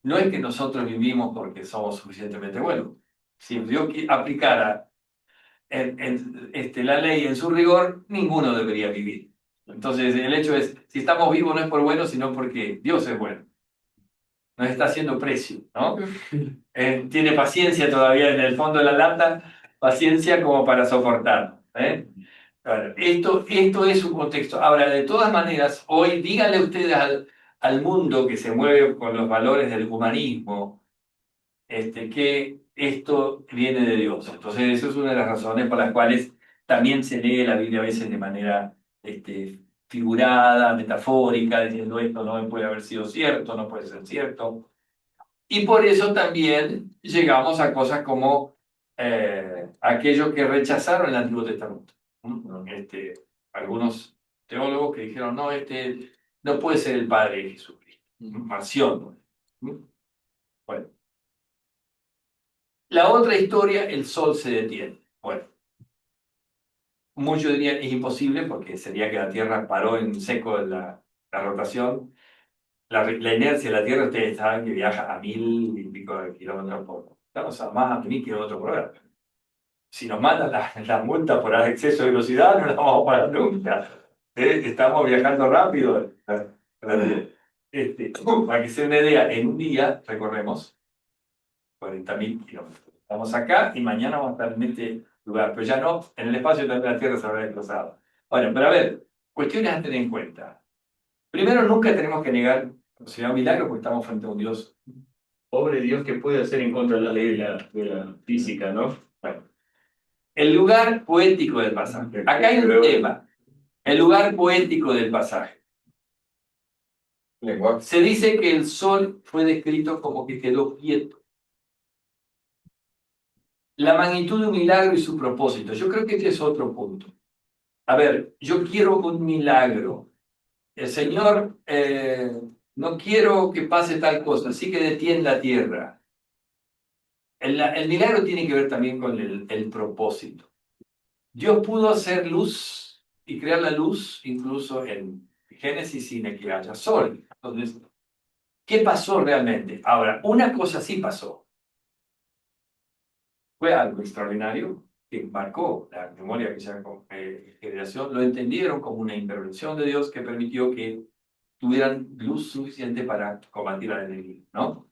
No es que nosotros vivimos porque somos suficientemente buenos. Si Dios aplicara la ley en su rigor, ninguno debería vivir. Entonces, el hecho es, si estamos vivos no es por bueno, sino porque Dios es bueno. Nos está haciendo precio, ¿no? Tiene paciencia todavía en el fondo de la lata, paciencia como para soportar. Bueno, esto es un contexto. Ahora, de todas maneras, hoy díganle ustedes al mundo que se mueve con los valores del humanismo, que esto viene de Dios. Entonces, eso es una de las razones por las cuales también se lee la Biblia a veces de manera figurada, metafórica, diciendo esto no puede haber sido cierto, no puede ser cierto. Y por eso también llegamos a cosas como aquellos que rechazaron el Antiguo Testamento. Algunos teólogos que dijeron, no, no puede ser el Padre de Jesucristo, Marción. Bueno. La otra historia, el Sol se detiene. Bueno, muchos dirían es imposible porque sería que la Tierra paró en seco la rotación. La inercia de la Tierra, ustedes saben que viaja a 1000 y pico de kilómetros por hora. Estamos a más de 1000 kilómetros por hora. Si nos mandan la multa por exceso de velocidad, no la vamos a pagar nunca. Estamos viajando rápido. Para que se den una idea, en un día recorremos 40.000 kilómetros. Estamos acá y mañana vamos a estar en este lugar, pero ya no, en el espacio también la Tierra se habrá desplazado. Bueno, pero a ver, cuestiones a tener en cuenta. Primero, nunca tenemos que negar la posibilidad de un milagro porque estamos frente a un Dios. Pobre Dios que puede hacer en contra de la ley de la física, ¿no? Bueno, el lugar poético del pasaje. Acá hay un tema. El lugar poético del pasaje. Lenguaje. Se dice que el sol fue descrito como que quedó quieto. La magnitud de un milagro y su propósito. Yo creo que este es otro punto. A ver, yo quiero un milagro. El Señor, no quiero que pase tal cosa, así que detiene la tierra. El milagro tiene que ver también con el propósito. Dios pudo hacer luz y crear la luz incluso en Génesis sin que haya sol. Entonces, ¿qué pasó realmente? Ahora, una cosa sí pasó. Fue algo extraordinario que marcó la memoria de aquella generación. Lo entendieron como una intervención de Dios que permitió que tuvieran luz suficiente para combatir al enemigo, ¿no?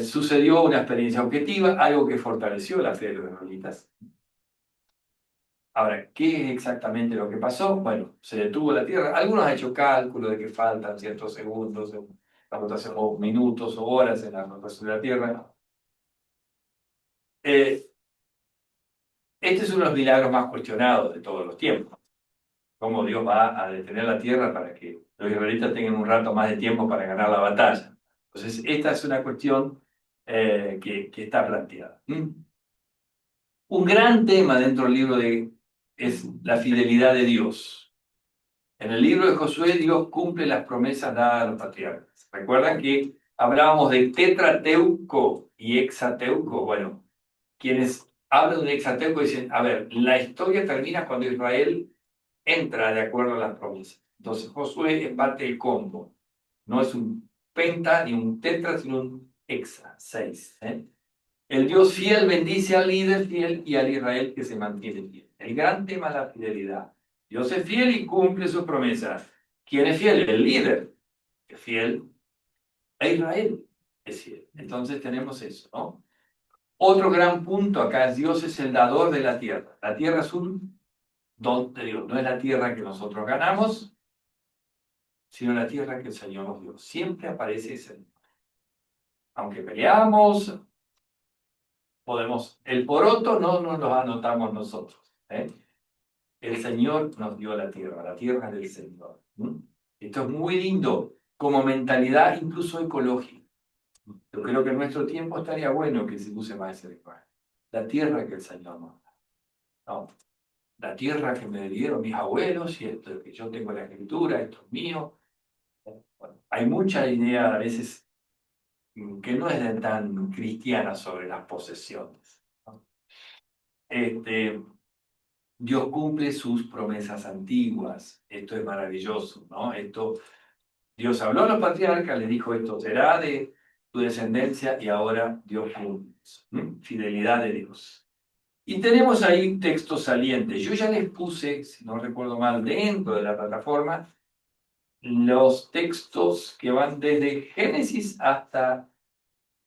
Sucedió una experiencia objetiva, algo que fortaleció la fe de los israelitas. Ahora, ¿qué es exactamente lo que pasó? Bueno, se detuvo la Tierra. Algunos han hecho cálculo de que faltan ciertos segundos en la rotación, o minutos o horas en la rotación de la Tierra. Este es uno de los milagros más cuestionados de todos los tiempos. Cómo Dios va a detener la Tierra para que los israelitas tengan un rato más de tiempo para ganar la batalla. Entonces, esta es una cuestión que está planteada. Un gran tema dentro del libro es la fidelidad de Dios. En el libro de Josué, Dios cumple las promesas dadas a los patriarcas. ¿Recuerdan que hablábamos de tetrateuco y hexateuco? Bueno, quienes hablan de hexateuco dicen, a ver, la historia termina cuando Israel entra de acuerdo a las promesas. Entonces, Josué es parte del combo. No es un penta ni un tetra, sino un hexa, 6. El Dios fiel bendice al líder fiel y al Israel que se mantiene fiel. El gran tema es la fidelidad. Dios es fiel y cumple sus promesas. ¿Quién es fiel? El líder es fiel e Israel es fiel. Entonces tenemos eso, ¿no? Otro gran punto acá es Dios es el dador de la tierra. La tierra es un don de Dios. No es la tierra que nosotros ganamos, sino la tierra que el Señor nos dio. Siempre aparece ese. Aunque peleamos, el poroto no nos lo anotamos nosotros. El Señor nos dio la tierra es del Señor. Esto es muy lindo. como mentalidad incluso ecológica. Yo creo que en nuestro tiempo estaría bueno que se use más ese lenguaje. La tierra que el Señor nos da. No, la tierra que me dieron mis abuelos y esto que yo tengo la escritura, esto es mío. Bueno, hay mucha idea a veces que no es de tan cristiana sobre las posesiones, ¿no? Dios cumple sus promesas antiguas. Esto es maravilloso, ¿no? Dios habló a los patriarcas, les dijo esto será de tu descendencia y ahora Dios cumple eso, ¿m? Fidelidad de Dios. Y tenemos ahí textos salientes. Yo ya les puse, si no recuerdo mal, dentro de la plataforma, los textos que van desde Génesis hasta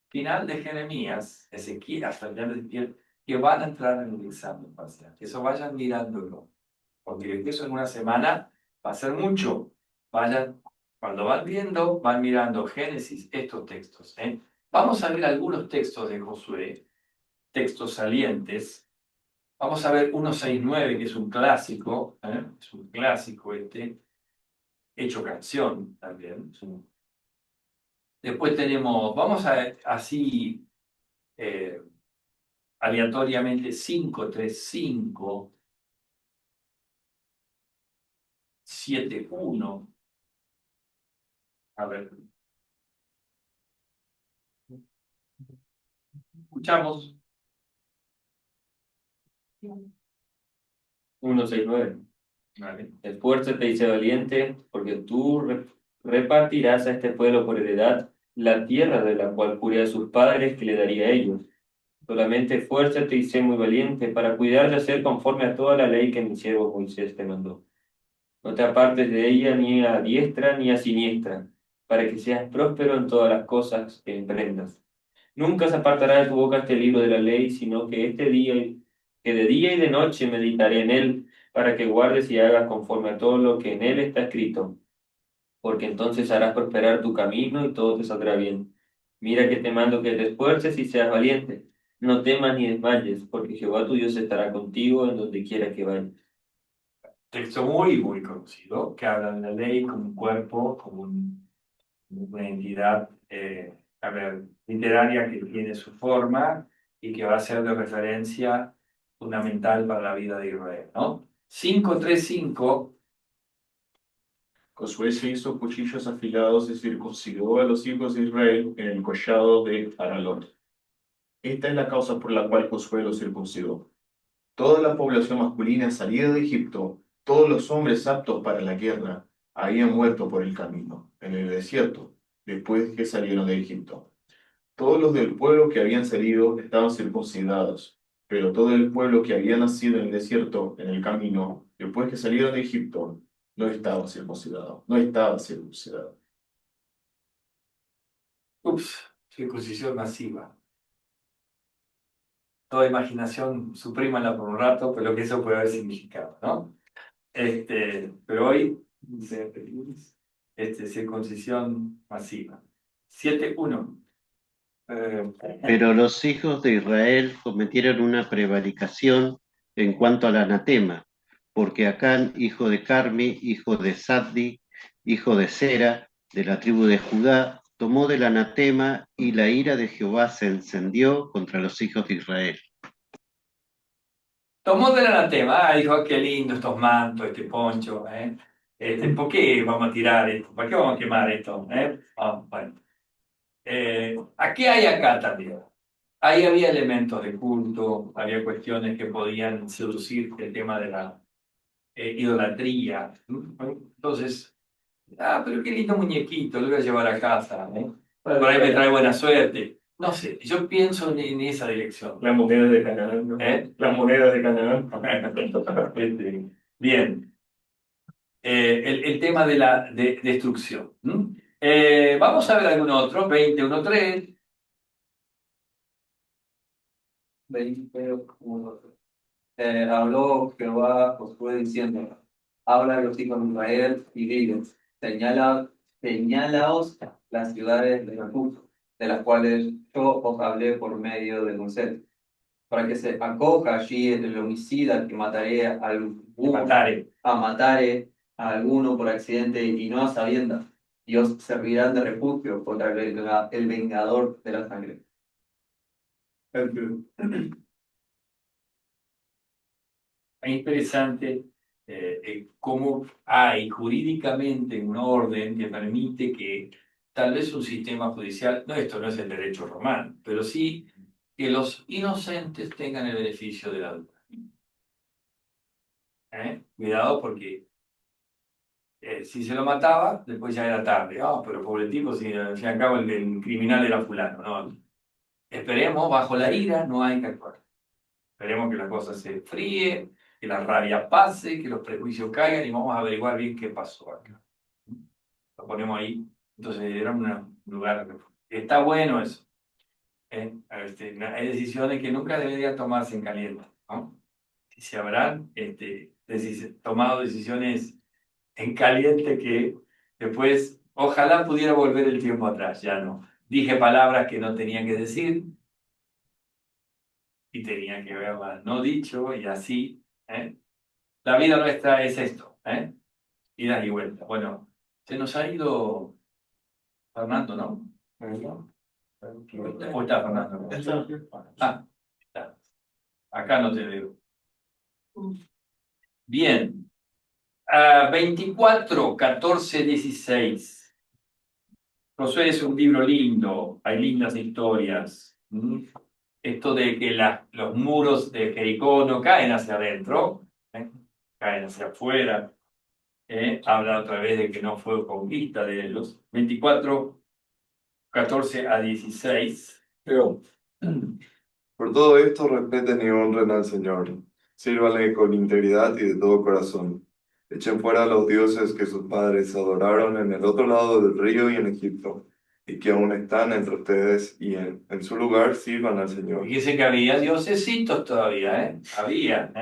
final de Jeremías, Ezequiel, hasta el final de Ezequiel, que van a entrar en el examen parcial. Eso vayan mirándolo, porque eso en una semana va a ser mucho. Vayan, cuando van viendo, van mirando Génesis, estos textos, ¿eh? Vamos a ver algunos textos de Josué, textos salientes. Vamos a ver 1:6-9, que es un clásico, ¿eh? Es un clásico hecho canción también. Después tenemos, vamos a ver así aleatoriamente 5:3-5, 7:1. A ver, escuchamos. 1:6-9. Vale. Esfuérzate y sé valiente, porque tú repartirás a este pueblo por heredad la tierra de la cual juré a sus padres que le daría a ellos. Solamente esfuérzate y sé muy valiente para cuidar de hacer conforme a toda la ley que mi siervo Moisés te mandó. No te apartes de ella ni a diestra ni a siniestra, para que seas próspero en todas las cosas que emprendas. Nunca se apartará de tu boca este libro de la ley, sino que que de día y de noche meditaré en él, para que guardes y hagas conforme a todo lo que en él está escrito, porque entonces harás prosperar tu camino y todo te saldrá bien. Mira que te mando que te esfuerces y seas valiente. No temas ni desmayes, porque Jehová tu Dios estará contigo en donde quiera que vayas. Texto muy, muy conocido, que habla de la ley como un cuerpo, como una entidad, a ver, literaria que tiene su forma y que va a ser de referencia fundamental para la vida de Israel, ¿no? 5:3-5. Josué se hizo cuchillos afilados y circuncidó a los hijos de Israel en el collado de Aralot. Esta es la causa por la cual Josué los circuncidó. Toda la población masculina salida de Egipto, todos los hombres aptos para la guerra, habían muerto por el camino, en el desierto, después que salieron de Egipto. Todos los del pueblo que habían salido estaban circuncidados, pero todo el pueblo que había nacido en el desierto, en el camino, después que salieron de Egipto, no estaba circuncidado, no estaba circuncidado. Ups, circuncisión masiva. Toda imaginación, suprímala por un rato, pero lo que eso puede haber significado, ¿no? Pero hoy, circuncisión masiva. 7:1. Pero los hijos de Israel cometieron una prevaricación en cuanto al anatema, porque Acán, hijo de Carmi, hijo de Zaddi, hijo de Sera, de la tribu de Judá, tomó del anatema y la ira de Jehová se encendió contra los hijos de Israel. Tomó del anatema, dijo, qué lindo estos mantos, este poncho, ¿eh? ¿Por qué vamos a tirar esto? ¿Para qué vamos a quemar esto? Bueno. ¿Qué hay acá también? Ahí había elementos de culto, había cuestiones que podían seducir el tema de la idolatría. Entonces, pero qué lindo muñequito, lo voy a llevar a casa, ¿eh? Por ahí me trae buena suerte. No sé, yo pienso en esa dirección. Las monedas de Canaán, ¿no? Las monedas de Canaán. Bien. El tema de la destrucción. Vamos a ver algún otro. 20:1-3. 20:1. Habló Jehová a Josué diciendo: habla a los hijos de Israel y diles: señalaos las ciudades de refugio, de las cuales yo os hablé por medio de Moisés, para que se acoja allí el homicida que matare a alguno por accidente y no a sabiendas, y os servirán de refugio contra el vengador de la sangre. Es interesante cómo hay jurídicamente un orden que permite que tal vez un sistema judicial, no, esto no es el derecho romano, pero sí que los inocentes tengan el beneficio de la duda. Cuidado porque si se lo mataba, después ya era tarde. Ah, pero pobre tipo, si al fin y al cabo el criminal era fulano. No. Esperemos, bajo la ira no hay que actuar. Esperemos que la cosa se fríe, que la rabia pase, que los prejuicios caigan y vamos a averiguar bien qué pasó acá. Lo ponemos ahí. Entonces era un lugar. Está bueno eso. Hay decisiones que nunca deberían tomarse en caliente, ¿no? Si se habrán tomado decisiones en caliente que después, ojalá pudiera volver el tiempo atrás, ya no. Dije palabras que no tenía que decir y tenía que haberlas no dicho y así. La vida nuestra es esto, idas y vueltas. Bueno, se nos ha ido Fernando, ¿no? ¿O está Fernando? Ah, está. Acá no te veo. Bien. 24, 14, 16. Josué es un libro lindo, hay lindas historias. Esto de que los muros de Jericó no caen hacia adentro, caen hacia afuera. Habla otra vez de que no fue conquista de ellos. 24, 14 a 16. Pero, por todo esto, respeten y honren al Señor. Sírvanle con integridad y de todo corazón. Echen fuera a los dioses que sus padres adoraron en el otro lado del río y en Egipto, y que aún están entre ustedes, y en su lugar sirvan al Señor. Fíjese que había diosesitos todavía, Había,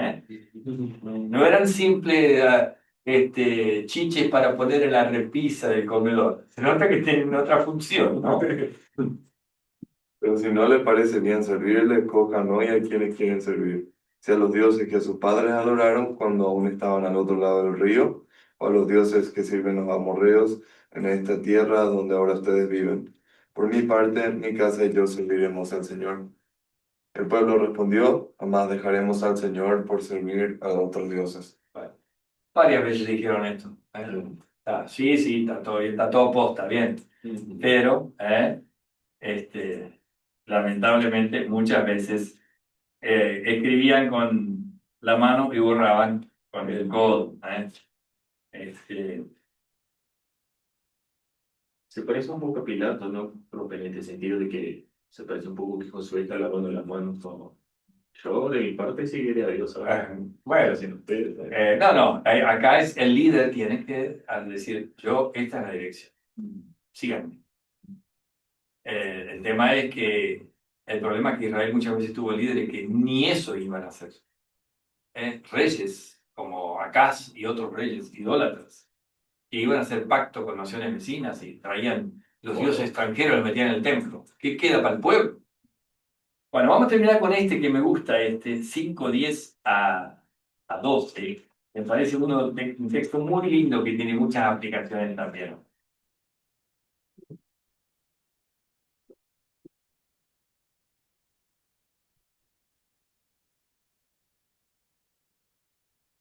No eran simples chiches para poner en la repisa del comedor. Se nota que tienen otra función, ¿no? Pero si no le parece bien servirle, escojan hoy a quienes quieren servir, sea a los dioses que sus padres adoraron cuando aún estaban al otro lado del río, o a los dioses que sirven los amorreos en esta tierra donde ahora ustedes viven. Por mi parte, mi casa y yo serviremos al Señor. El pueblo respondió, jamás dejaremos al Señor por servir a otros dioses. Varias veces dijeron esto. Sí, sí, está todo bien, está todo posta, bien. Pero, lamentablemente, muchas veces escribían con la mano y borraban con el codo. Se parece un poco a Pilato, ¿no? Pero en este sentido de que se parece un poco que Josué está lavando las manos como... Yo de mi parte seguiré a Dios, ¿sabes? Bueno, Sin ustedes, no, acá es el líder, tiene que decir, esta es la dirección, síganme. El tema es que el problema es que Israel muchas veces tuvo líderes que ni eso iban a hacer. Reyes como Acaz y otros reyes idólatras, que iban a hacer pacto con naciones vecinas y traían los dioses extranjeros y los metían en el templo. ¿Qué queda para el pueblo? Bueno, vamos a terminar con este que me gusta, 5, 10 a 12. Me parece un texto muy lindo que tiene muchas aplicaciones también.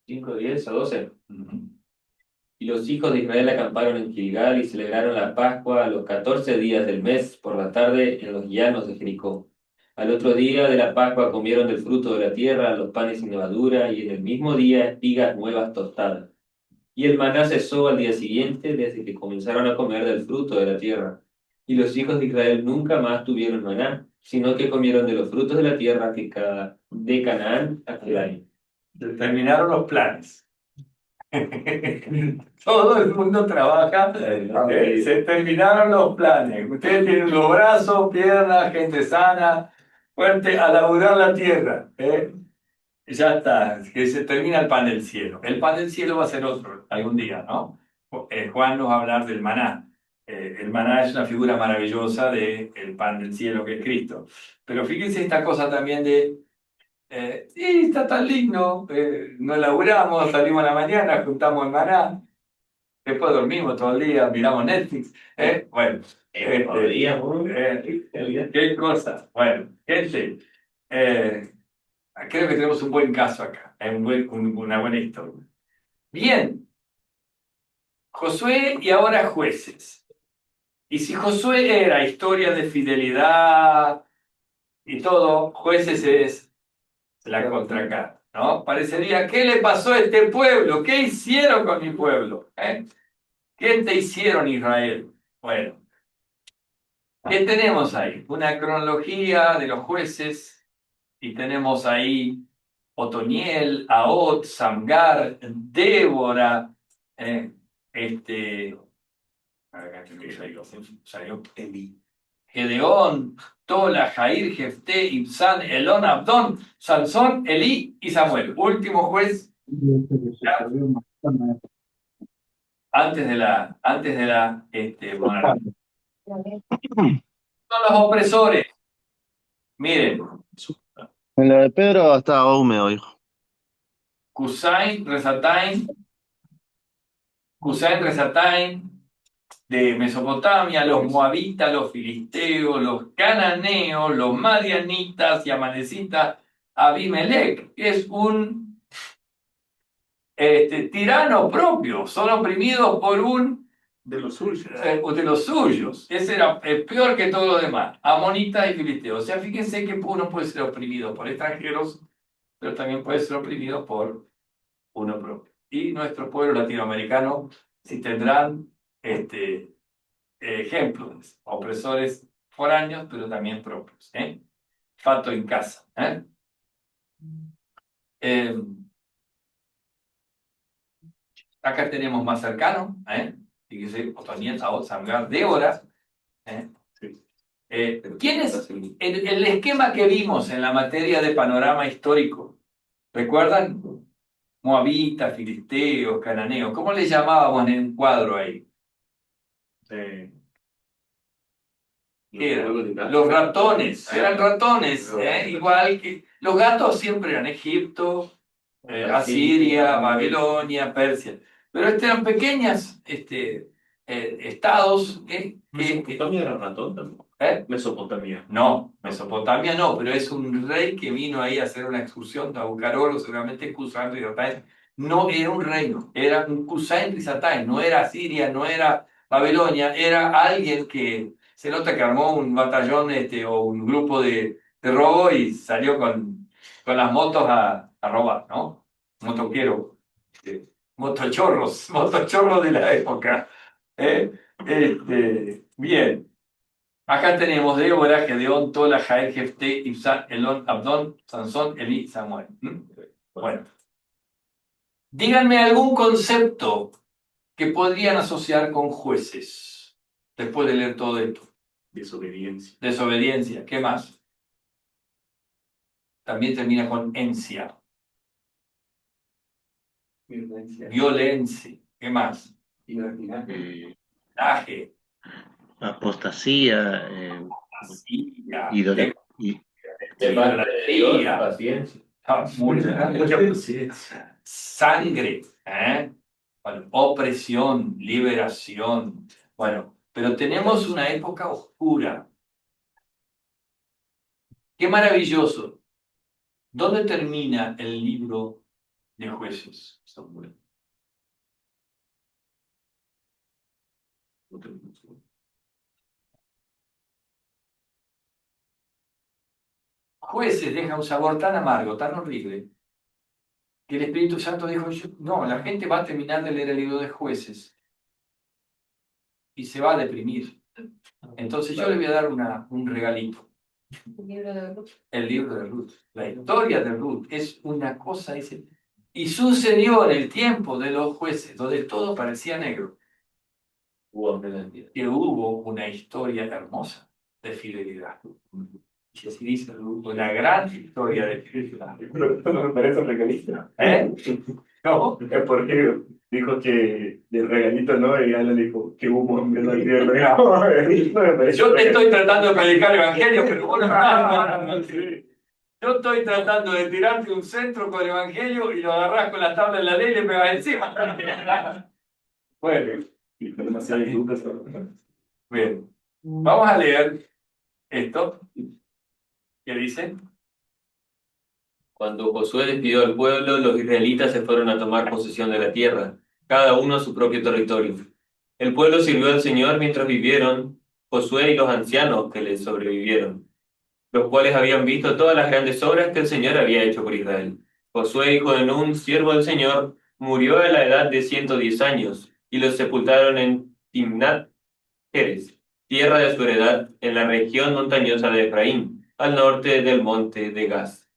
¿5, 10 o 12? Y los hijos de Israel acamparon en Gilgal y celebraron la Pascua a los 14 días del mes por la tarde en los llanos de Jericó. Al otro día de la Pascua comieron del fruto de la tierra, los panes sin levadura, y en el mismo día espigas nuevas tostadas. Y el maná cesó al día siguiente desde que comenzaron a comer del fruto de la tierra. Y los hijos de Israel nunca más tuvieron maná, sino que comieron de los frutos de la tierra de Canaán aquel año. Terminaron los planes. Todo el mundo trabaja, se terminaron los planes. Ustedes tienen los brazos, piernas, gente sana, fuerte a laburar la tierra. Ya está, que se termina el pan del cielo. El pan del cielo va a ser otro algún día, ¿no? Juan nos va a hablar del maná. El maná es una figura maravillosa del pan del cielo que es Cristo. Pero fíjense esta cosa también de sí, está tan lindo, no laburamos, salimos a la mañana, juntamos el maná. Después dormimos todo el día, miramos Netflix. Bueno, qué cosa. Bueno, gente, creo que tenemos un buen caso acá, una buena historia. Bien, Josué y ahora jueces. Y si Josué era historia de fidelidad y todo, jueces es la contracara, ¿no? Parecería, ¿qué le pasó a este pueblo? ¿Qué hicieron con mi pueblo? ¿Qué te hicieron, Israel? Bueno, ¿qué tenemos ahí? Una cronología de los jueces y tenemos ahí Otoniel, Ahot, Samgar, Débora, acá salió Gedeón, Tola, Jair, Jefté, Ibsán, Elón, Abdón, Sansón, Elí y Samuel. Último juez monarquía. Son los opresores. Miren, En la de Pedro estaba húmedo, hijo. Kusain, Resataim, de Mesopotamia, los moabitas, los filisteos, los cananeos, los madianitas y amanecitas, Abimelech, que es un tirano propio, son oprimidos por un De los suyos. de los suyos. Ese era peor que todo lo demás, amonitas y filisteos. O sea, fíjense que uno puede ser oprimido por extranjeros, pero también puede ser oprimido por uno propio. Y nuestro pueblo latinoamericano, si tendrán ejemplos, opresores foráneos, pero también propios. Fato en casa. Acá tenemos más cercano, fíjese, Otoniel, Ahot, Samgar, Débora. ¿Quién es el esquema que vimos en la materia de panorama histórico? ¿Recuerdan? Moabitas, filisteos, cananeos. ¿Cómo le llamábamos en el cuadro ahí? ¿Qué eran? Los ratones, eran ratones, igual que los gatos siempre eran Egipto, Asiria, Babilonia, Persia, pero eran pequeños estados Mesopotamia era ratón también. Mesopotamia. No, Mesopotamia no, pero es un rey que vino ahí a hacer una excursión a buscar oro, seguramente Kusain Risataim. No era un reino, era un Kusain Risataim, no era Asiria, no era Babilonia, era alguien que se nota que armó un batallón o un grupo de robo y salió con las motos a robar, ¿no? Motoquero, motochorros de la época. Bien. Acá tenemos Débora, Gedeón, Tola, Jael, Jefté, Ibsán, Elón, Abdón, Sansón, Elí, Samuel. Bueno. Díganme algún concepto que podrían asociar con jueces, después de leer todo esto. Desobediencia. Desobediencia, ¿qué más? También termina con encia. Violencia, ¿qué más? Laje. Apostasía, idolatría, paciencia. Sangre, bueno, opresión, liberación. Bueno, pero tenemos una época oscura. Qué maravilloso. ¿Dónde termina el libro de Jueces, Samuel? Jueces deja un sabor tan amargo, tan horrible, que el Espíritu Santo dijo, no, la gente va a terminar de leer el libro de Jueces y se va a deprimir. Entonces yo le voy a dar un regalito. El libro de Ruth. El libro de Ruth. La historia de Ruth es una cosa, dice, y sucedió en el tiempo de los jueces, donde todo parecía negro, que hubo una historia hermosa de fidelidad. Y así dice Ruth, una gran historia de fidelidad. No me parece un regalito. No, Es porque dijo que del regalito no, y Ana dijo que hubo en vez de el regalo. yo te estoy tratando de predicar el evangelio, pero vos no. Yo estoy tratando de tirarte un centro con el evangelio y lo agarrás con la tabla de la ley y le pegas encima. Bueno, Demasiado dudas. bien. Vamos a leer esto. ¿Qué dice? Cuando Josué despidió al pueblo, los israelitas se fueron a tomar posesión de la tierra, cada uno a su propio territorio. El pueblo sirvió al Señor mientras vivieron Josué y los ancianos que le sobrevivieron, los cuales habían visto todas las grandes obras que el Señor había hecho por Israel. Josué, hijo de Nun, siervo del Señor, murió a la edad de 110 años, y lo sepultaron en Timnat Heres, tierra de su heredad, en la región montañosa de Efraín, al norte del monte de Gaz.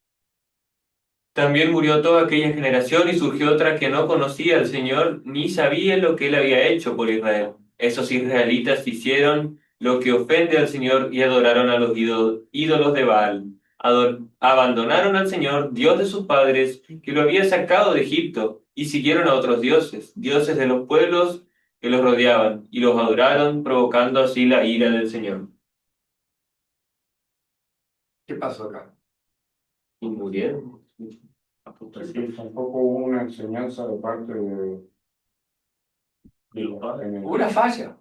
También murió toda aquella generación y surgió otra que no conocía al Señor ni sabía lo que él había hecho por Israel. Esos israelitas hicieron lo que ofende al Señor y adoraron a los ídolos de Baal. Abandonaron al Señor, Dios de sus padres, que lo había sacado de Egipto, y siguieron a otros dioses, dioses de los pueblos que los rodeaban, y los adoraron, provocando así la ira del Señor. ¿Qué pasó acá? Y murieron. Sí, tampoco hubo una enseñanza de parte de los padres. Una falla,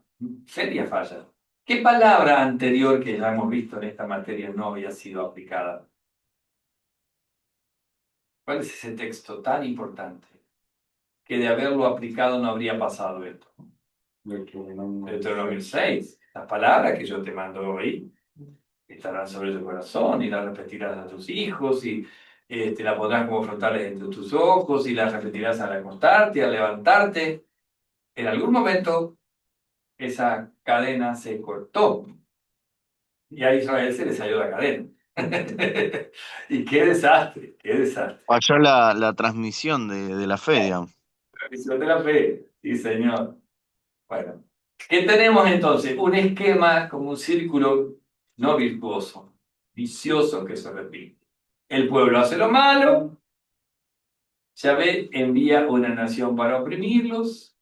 seria falla. ¿Qué palabra anterior que ya hemos visto en esta materia no había sido aplicada? ¿Cuál es ese texto tan importante que de haberlo aplicado no habría pasado esto? Deuteronomio 6. Las palabras que yo te mando hoy estarán sobre tu corazón y las repetirás a tus hijos y te las pondrás como frontales entre tus ojos y las repetirás al acostarte y al levantarte. En algún momento esa cadena se cortó y a Israel se le salió la cadena. Y qué desastre, qué desastre. Falló la transmisión de la fe, digamos. La visión de la fe, sí señor. Bueno, ¿qué tenemos entonces? Un esquema como un círculo no virtuoso, vicioso que se repite. El pueblo hace lo malo, Yahvé envía una nación para oprimirlos,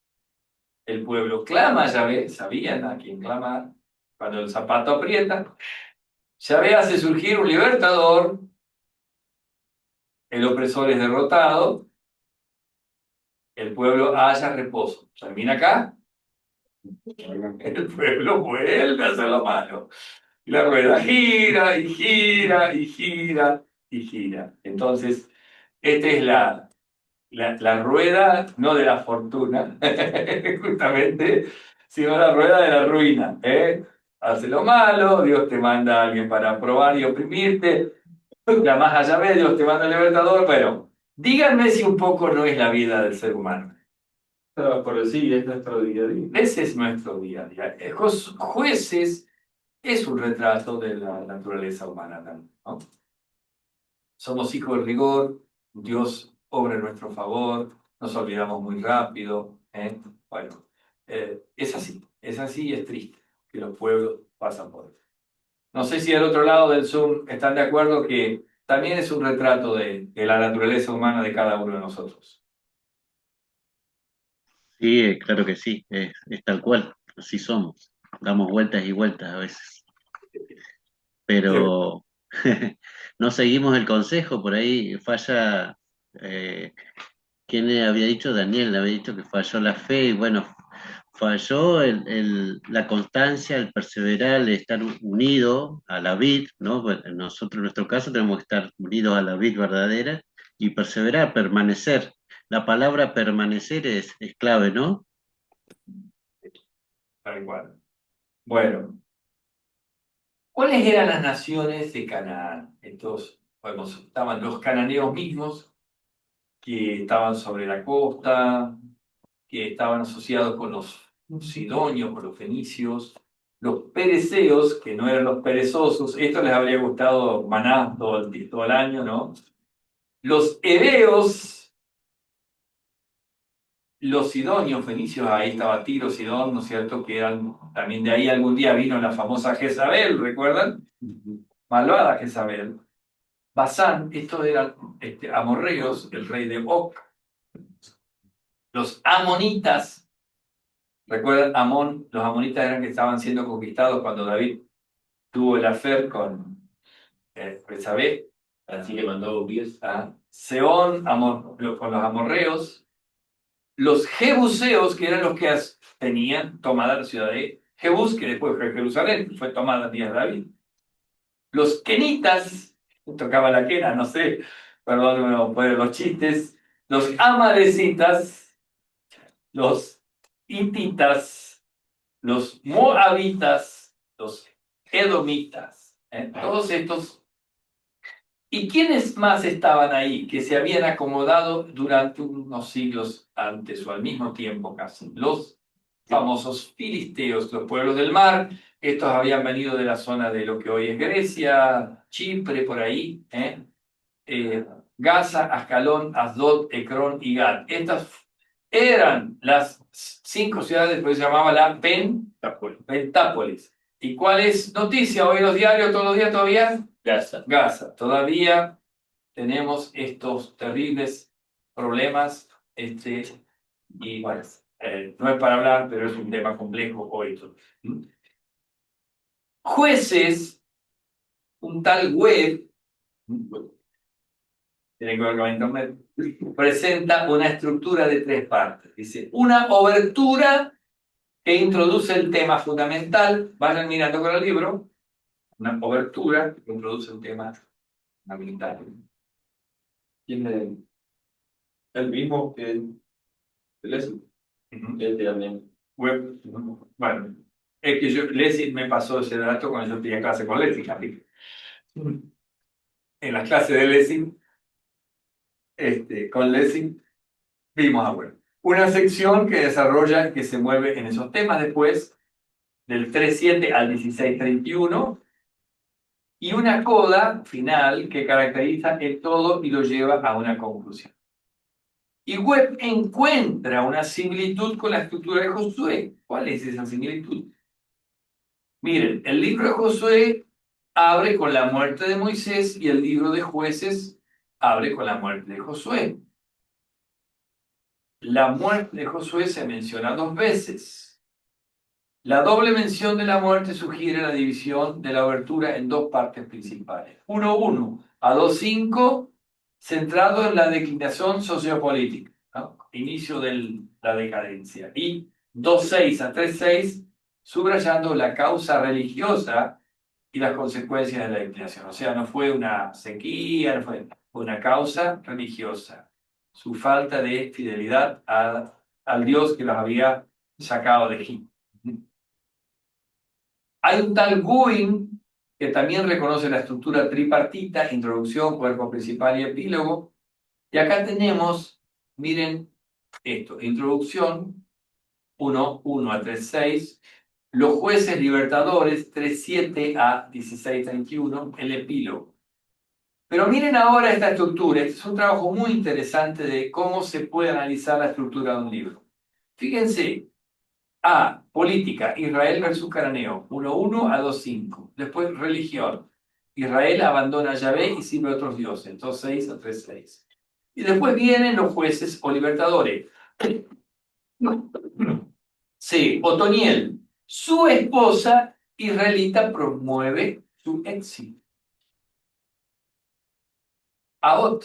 el pueblo clama a Yahvé, sabían a quién clamar, cuando el zapato aprieta, Yahvé hace surgir un libertador, el opresor es derrotado, el pueblo halla reposo. Termina acá, el pueblo vuelve a hacer lo malo. Y la rueda gira y gira y gira y gira. Entonces, esta es la rueda, no de la fortuna, justamente, sino la rueda de la ruina. Hace lo malo, Dios te manda a alguien para probar y oprimirte, clamás a Yahvé, Dios te manda al libertador, pero díganme si un poco no es la vida del ser humano. Pero sí, es nuestro día a día. Ese es nuestro día a día. Jueces es un retrato de la naturaleza humana también, ¿no? Somos hijos del rigor, Dios obra en nuestro favor, nos olvidamos muy rápido. Bueno, es así y es triste que los pueblos pasan por eso. No sé si al otro lado del Zoom están de acuerdo que también es un retrato de la naturaleza humana de cada uno de nosotros. Sí, claro que sí, es tal cual, así somos. Damos vueltas y vueltas a veces, pero no seguimos el consejo, por ahí falla, ¿quién había dicho? Daniel había dicho que falló la fe y bueno, falló la constancia, el perseverar, el estar unido a la vid, ¿no? Bueno, nosotros en nuestro caso tenemos que estar unidos a la vid verdadera y perseverar, permanecer. La palabra permanecer es clave, ¿no? Tal cual. Bueno, ¿cuáles eran las naciones de Canaán? Estaban los cananeos mismos, que estaban sobre la costa, que estaban asociados con los sidonios, con los fenicios, los pereceos, que no eran los perezosos, esto les habría gustado Maná todo el año, ¿no? Los heveos, los sidonios, fenicios, ahí estaba Tiro, Sidón, ¿no es cierto? Que eran, también de ahí algún día vino la famosa Jezabel, ¿recuerdan? Malvada Jezabel. Basán, estos eran amorreos, el rey de Og. Los amonitas, ¿recuerdan? Amón, los amonitas eran que estaban siendo conquistados cuando David tuvo el afer con Jezabel. Así le mandó Urias. Seón, con los amorreos. los jebuseos, que eran los que tenían tomada la ciudad de Jebús, que después fue Jerusalén, fue tomada en días de David. Los kenitas, tocaba la quena, no sé, perdón por los chistes. Los amalecitas, los hititas, los moabitas, los edomitas, todos estos. ¿Y quiénes más estaban ahí que se habían acomodado durante unos siglos antes o al mismo tiempo casi? Los famosos filisteos, los pueblos del mar. Estos habían venido de la zona de lo que hoy es Grecia, Chipre, por ahí. Gaza, Ascalón, Asdod, Ecrón y Gat. Estas eran las 5 ciudades que se llamaba la Pentápolis. ¿Y cuál es noticia hoy en los diarios, todos los días todavía? Gaza. Gaza. Todavía tenemos estos terribles problemas, y bueno, no es para hablar, pero es un tema complejo hoy. Jueces, un tal Webb, tiene que ver con Internet, presenta una estructura de 3 partes. Dice, una obertura que introduce el tema fundamental, vayan mirando con el libro, una obertura que introduce el tema fundamental. Tiene el mismo que el Lessing. Este también. Web, bueno, es que Lessing me pasó ese dato cuando yo tenía clase con Lessing. En las clases de Lessing, con Lessing, vimos a Web. Una sección que desarrolla, que se mueve en esos temas después, del 3.7 al 16.31, y una coda final que caracteriza el todo y lo lleva a una conclusión. Y Webb encuentra una similitud con la estructura de Josué. ¿Cuál es esa similitud? Miren, el libro de Josué abre con la muerte de Moisés y el libro de Jueces abre con la muerte de Josué. La muerte de Josué se menciona 2 veces. La doble mención de la muerte sugiere la división de la obertura en 2 partes principales. 1.1 a 2.5, centrado en la declinación sociopolítica, ¿no? Inicio de la decadencia. Y 2.6 a 3.6, subrayando la causa religiosa y las consecuencias de la declinación. O sea, no fue una sequía, no fue una causa religiosa. Su falta de fidelidad al Dios que los había sacado de Egipto. Hay un tal Guin que también reconoce la estructura tripartita, introducción, cuerpo principal y epílogo. Y acá tenemos, miren esto, introducción 1.1 a 3.6, los jueces libertadores 3.7 a 16.31, el epílogo. Pero miren ahora esta estructura, este es un trabajo muy interesante de cómo se puede analizar la estructura de un libro. Fíjense, A, política, Israel versus Cananeo, 1.1 a 2.5. Después, religión. Israel abandona a Yahvé y sirve a otros dioses, 2.6 a 3.6. Y después vienen los jueces o libertadores. C, Otoniel. Su esposa israelita promueve su éxito. Aot.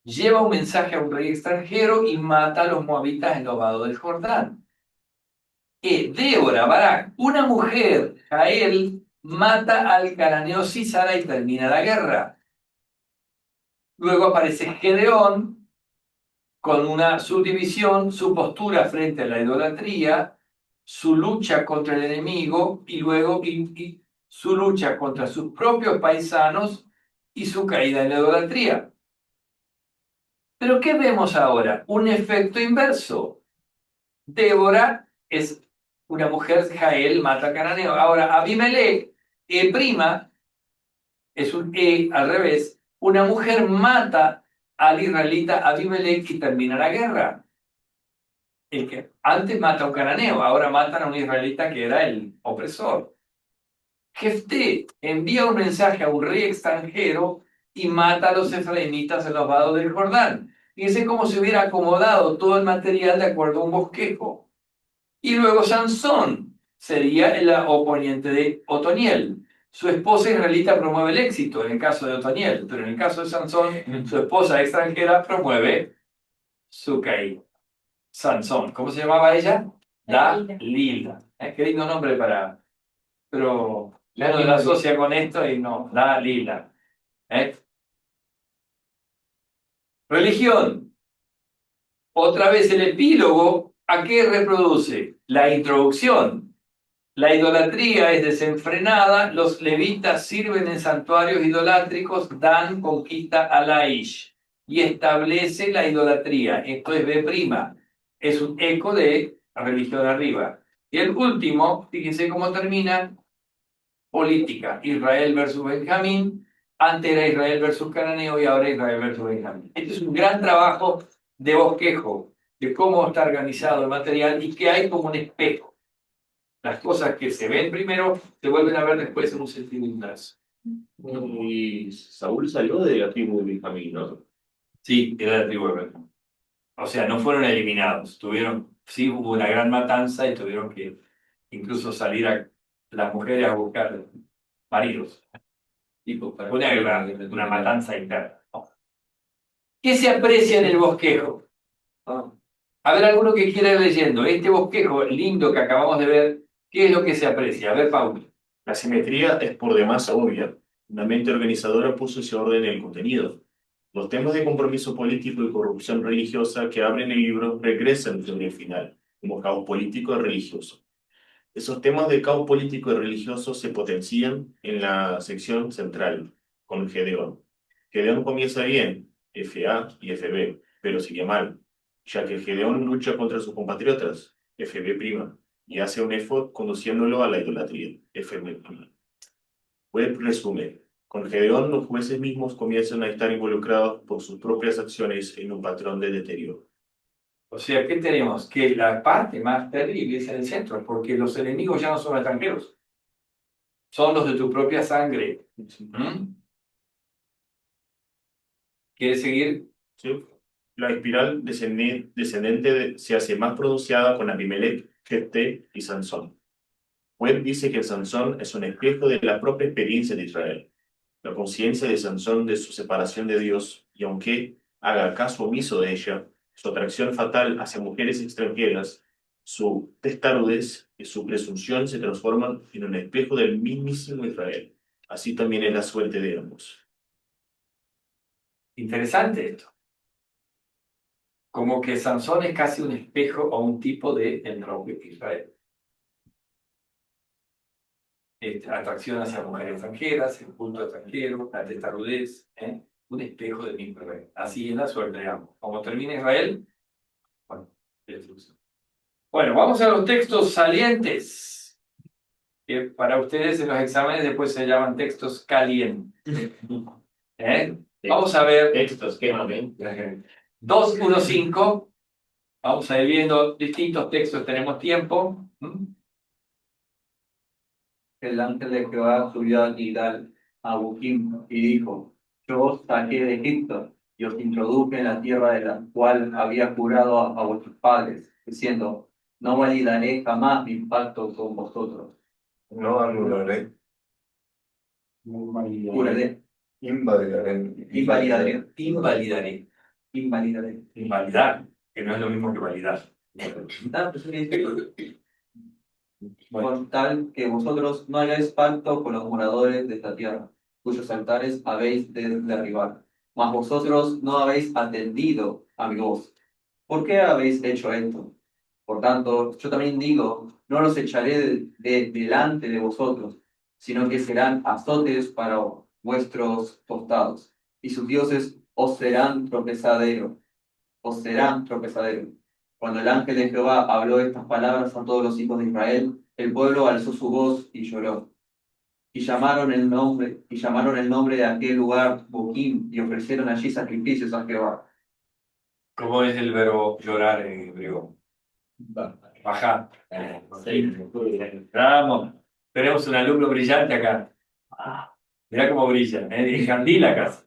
Lleva un mensaje a un rey extranjero y mata a los moabitas en los vados del Jordán. Débora, Barak, una mujer, Jael, mata al cananeo Sísara y termina la guerra. Luego aparece Gedeón con una subdivisión, su postura frente a la idolatría, su lucha contra el enemigo y luego su lucha contra sus propios paisanos y su caída en la idolatría. Pero ¿qué vemos ahora? Un efecto inverso. Débora es una mujer, Jael mata a cananeo. Ahora, Abimelech, prima, es un al revés. Una mujer mata al israelita Abimelech y termina la guerra. El que antes mata a un cananeo, ahora matan a un israelita que era el opresor. Jefté envía un mensaje a un rey extranjero y mata a los efraimitas en los vados del Jordán. Fíjense cómo se hubiera acomodado todo el material de acuerdo a un bosquejo. Y luego Sansón sería el oponente de Otoniel. Su esposa israelita promueve el éxito en el caso de Otoniel, pero en el caso de Sansón, su esposa extranjera promueve su caída. Sansón. ¿Cómo se llamaba ella? Dalila. Dalila. Qué lindo nombre para... Pero uno la asocia con esto y no, Dalila. Religión. Otra vez el epílogo, ¿a qué reproduce? La introducción. La idolatría es desenfrenada, los levitas sirven en santuarios idolátricos, Dan conquista a Laish y establece la idolatría. Esto es B', es un eco de la religión arriba. Y el último, fíjense cómo termina, política, Israel versus Benjamín, antes era Israel versus Cananeo y ahora Israel versus Benjamín. Este es un gran trabajo de bosquejo, de cómo está organizado el material y que hay como un espejo. Las cosas que se ven primero se vuelven a ver después en un sentido inverso. Y Saúl salió de la tribu de Benjamín, ¿no? Sí, era la tribu de Benjamín. O sea, no fueron eliminados. Sí hubo una gran matanza y tuvieron que incluso salir a las mujeres a buscar maridos. Tipo, para Fue una matanza interna. ¿Qué se aprecia en el bosquejo? A ver, alguno que quiera ir leyendo. Este bosquejo lindo que acabamos de ver, ¿qué es lo que se aprecia? A ver, Paulo. La simetría es por demás obvia. Una mente organizadora puso ese orden en el contenido. Los temas de compromiso político y corrupción religiosa que abren el libro regresan sobre el final, como caos político y religioso. Esos temas de caos político y religioso se potencian en la sección central, con Gedeón. Gedeón comienza bien, FA y FB, pero sigue mal, ya que Gedeón lucha contra sus compatriotas, FB', y hace un efort conduciéndolo a la idolatría, FB'. Webb resume, con Gedeón los jueces mismos comienzan a estar involucrados por sus propias acciones en un patrón de deterioro. O sea, ¿qué tenemos? Que la parte más terrible es en el centro, porque los enemigos ya no son extranjeros, son los de tu propia sangre. ¿Quieres seguir? ¿Sí? La espiral descendente se hace más pronunciada con Abimelech, Jefté y Sansón. Webb dice que Sansón es un espejo de la propia experiencia de Israel, la conciencia de Sansón de su separación de Dios, y aunque haga caso omiso de ella, su atracción fatal hacia mujeres extranjeras, su testarudez y su presunción se transforman en un espejo del mismísimo Israel. Así también es la suerte de ambos. Interesante esto. Como que Sansón es casi un espejo o un tipo de el propio Israel. Atracción hacia mujeres extranjeras, el culto extranjero, la testarudez, un espejo del mismo Israel. Así es la suerte de ambos. Como termina Israel, bueno, destrucción. Bueno, vamos a los textos salientes, que para ustedes en los exámenes después se llaman textos calientes. Vamos a ver Textos, quémame. 2:1-5. Vamos a ir viendo distintos textos, tenemos tiempo. El ángel de Jehová subió a Gilgal, a Boquim, y dijo: Yo os saqué de Egipto y os introduje en la tierra de la cual había jurado a vuestros padres, diciendo: No validaré jamás mi pacto con vosotros. No anularé, Juraré, invalidaré. invalidaré, Invalidaré. invalidaré. Invalidar, que no es lo mismo que validar. Por tal que vosotros no hagáis pacto con los moradores de esta tierra, cuyos altares habéis de derribar. Mas vosotros no habéis atendido a mi voz. ¿Por qué habéis hecho esto? Por tanto, yo también digo, no los echaré delante de vosotros, sino que serán azotes para vuestros costados, y sus dioses os serán tropezadero, os serán tropezadero. Cuando el ángel de Jehová habló estas palabras a todos los hijos de Israel, el pueblo alzó su voz y lloró. Y llamaron el nombre de aquel lugar Boquim, y ofrecieron allí sacrificios a Jehová. ¿Cómo es el verbo llorar en hebreo? Bajar. Vamos, tenemos un alumno brillante acá. Mirá cómo brilla, encandila acá.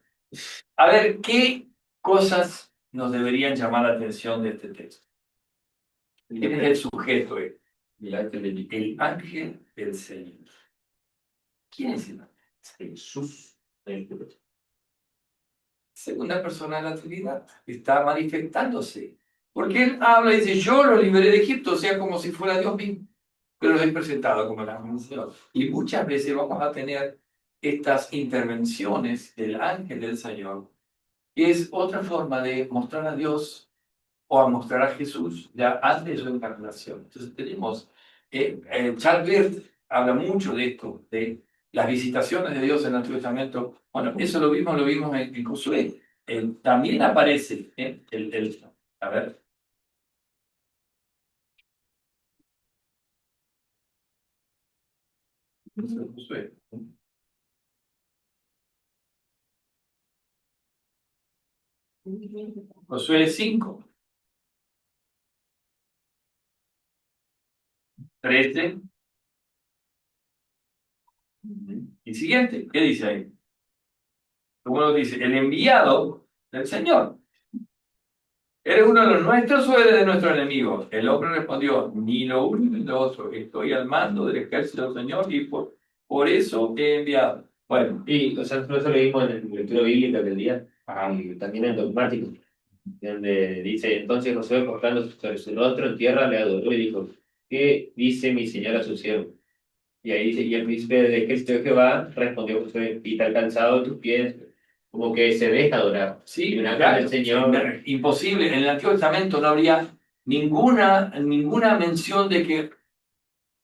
A ver, ¿qué cosas nos deberían llamar la atención de este texto? ¿Quién es el sujeto? El ángel del Señor. ¿Quién es el ángel? Jesús. Segunda persona de la Trinidad. Está manifestándose Porque él habla y dice, yo lo liberé de Egipto, o sea, como si fuera Dios mismo, pero lo he presentado como la mención. Y muchas veces vamos a tener estas intervenciones del ángel del Señor, que es otra forma de mostrar a Dios o a mostrar a Jesús ya antes de su encarnación. Entonces tenemos, Charles Wirth habla mucho de esto, de las visitaciones de Dios en el Antiguo Testamento. Bueno, eso lo vimos en Josué. También aparece, a ver, Josué. Josué 5, 13 y siguiente. ¿Qué dice ahí? Como lo dice, el enviado del Señor. ¿Eres uno de los nuestros o eres de nuestro enemigo? El hombre respondió, ni lo uno ni lo otro. Estoy al mando del ejército del Señor y por eso he enviado. Bueno, Y, o sea, nosotros eso lo vimos en el lectura bíblica del día, y también en dogmático, donde dice, entonces Josué, postrando sobre su rostro en tierra, le adoró y dijo, ¿qué dice mi señor a su siervo? Y ahí dice, y el príncipe del ejército de Jehová respondió Josué, y tal cansado de tus pies, como que se deja adorar. sí, Y una claro, del Señor. imposible. En el Antiguo Testamento no habría ninguna mención de que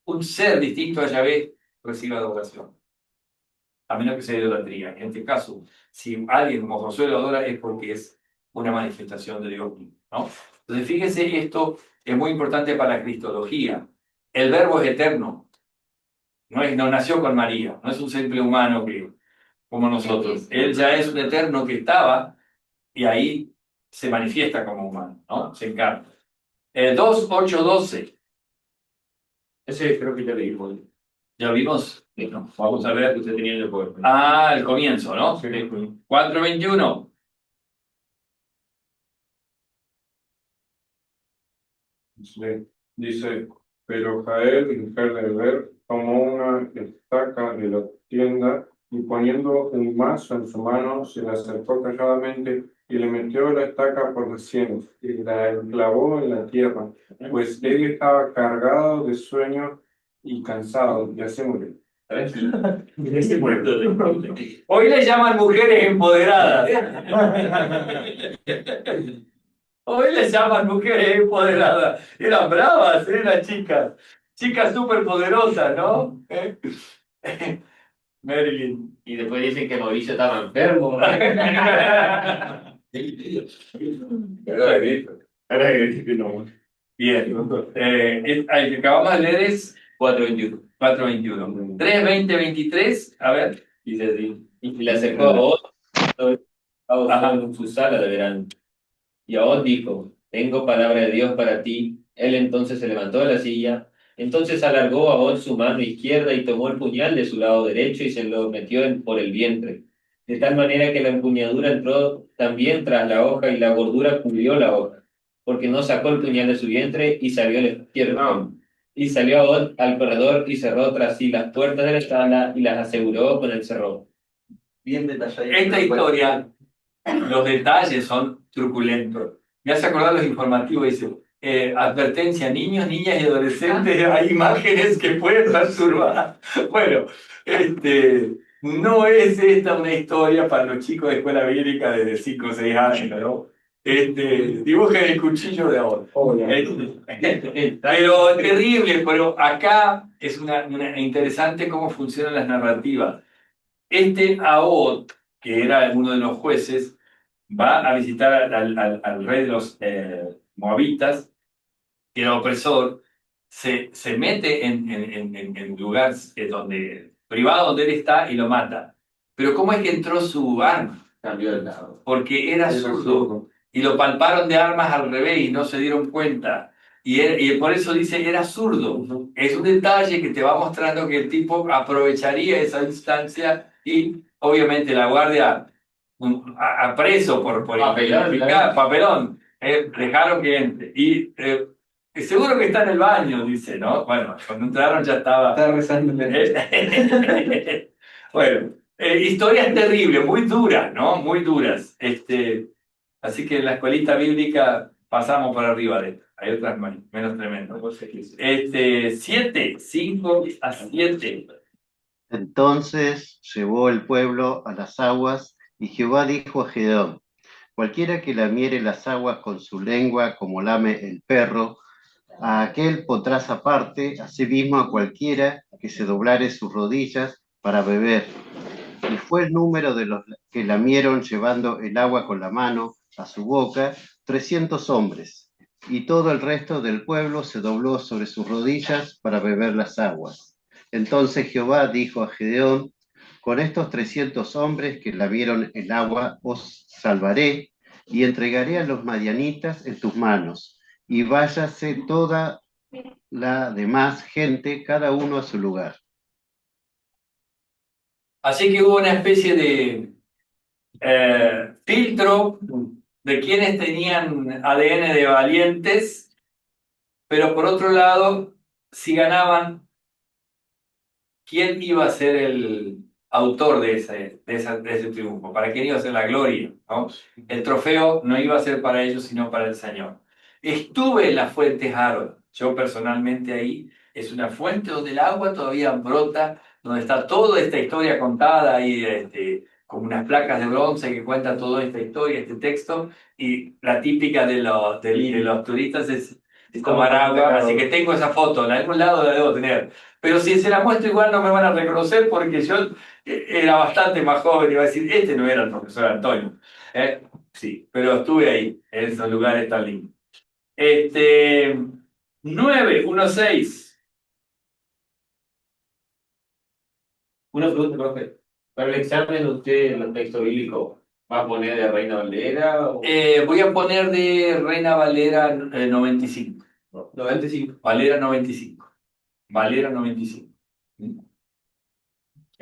un ser distinto a Yahvé reciba adoración, a menos que sea idolatría. En este caso, si alguien como Josué lo adora es porque es una manifestación de Dios mismo, ¿no? Entonces, fíjense, esto es muy importante para la cristología. El verbo es eterno, no nació con María, no es un simple humano como nosotros. Él ya es un eterno que estaba y ahí se manifiesta como humano, ¿no? Se encarna. 2, 8, 12. Ese creo que ya leímos. ¿Ya vimos? No, vamos a ver que usted tenía el poder. El comienzo, ¿no? Sí. 4:21. Dice, pero Jael, mujer de Heber, tomó una estaca de la tienda y poniendo un mazo en su mano, se la acercó calladamente y le metió la estaca por las sienes y la enclavó en la tierra, pues él estaba cargado de sueño y cansado, ya se murió. Hoy le llaman mujeres empoderadas. Hoy les llaman mujeres empoderadas. Eran bravas, eran chicas súper poderosas, ¿no? Marilyn. Y después dicen que Mauricio estaba enfermo. Era grito. Bien. El que acabamos de leer es 4:21. 4:21. 3:20-23. A ver. Dice así. Y le acercó a vos, en su sala de verano. Y a vos dijo, tengo palabra de Dios para ti. Él entonces se levantó de la silla. Entonces alargó a vos su mano izquierda y tomó el puñal de su lado derecho y se lo metió por el vientre. De tal manera que la empuñadura entró también tras la hoja y la gordura cubrió la hoja. Porque no sacó el puñal de su vientre y salió al izquierdo. Y salió a vos al corredor y cerró tras sí las puertas de la sala y las aseguró con el cerrojo. Bien detallado. Esta historia, los detalles son truculentos. Me hace acordar los informativos, dice, advertencia, niños, niñas y adolescentes, hay imágenes que pueden perturbar. Bueno, no es esta una historia para los chicos de escuela bíblica de 5 o 6 años, ¿no? Dibujen el cuchillo de ahora. Pero terrible, pero acá es una interesante cómo funcionan las narrativas. Ahod, que era uno de los jueces, va a visitar al rey de los moabitas, que era opresor, se mete en lugar privado donde él está y lo mata. Pero ¿cómo es que entró su arma? Cambió el lado. Porque era zurdo. Y lo palparon de armas al revés y no se dieron cuenta. Y por eso dice, era zurdo. Es un detalle que te va mostrando que el tipo aprovecharía esa instancia y obviamente la guardia a preso por papelón. Dejaron que entre. Y seguro que está en el baño, dice, ¿no? Bueno, cuando entraron ya estaba... Está rezando. Bueno, historias terribles, muy duras, ¿no? Muy duras. Así que en la escuelita bíblica pasamos por arriba de esto. Hay otras menos tremendas. 7, 5 a 7. Entonces llevó el pueblo a las aguas, y Jehová dijo a Gedeón: cualquiera que lamiere las aguas con su lengua como lame el perro, a aquel pondrás aparte, asimismo a cualquiera que se doblare sus rodillas para beber. Y fue el número de los que lamieron llevando el agua con la mano a su boca, 300 hombres. Y todo el resto del pueblo se dobló sobre sus rodillas para beber las aguas. Entonces Jehová dijo a Gedeón: con estos 300 hombres que lamieron el agua os salvaré, y entregaré a los madianitas en tus manos, y váyase toda la demás gente, cada uno a su lugar. Así que hubo una especie de filtro de quienes tenían ADN de valientes, pero por otro lado, si ganaban, ¿quién iba a ser el autor de ese triunfo? ¿Para quién iba a ser la gloria? ¿No? El trofeo no iba a ser para ellos, sino para el Señor. Estuve en la fuente Harod, yo personalmente ahí, es una fuente donde el agua todavía brota, donde está toda esta historia contada ahí, como unas placas de bronce que cuentan toda esta historia, este texto, y la típica de los turistas es tomar agua, así que tengo esa foto, en algún lado la debo tener. Pero si se la muestro igual no me van a reconocer porque yo era bastante más joven y iba a decir, este no era el profesor Antonio. Sí, pero estuve ahí, en esos lugares tan lindos. 9, 1, 6. Una pregunta, profe. Para el examen, ¿usted el texto bíblico va a poner de Reina Valera o Voy a poner de Reina Valera 95. 95? Valera 95. Valera 95.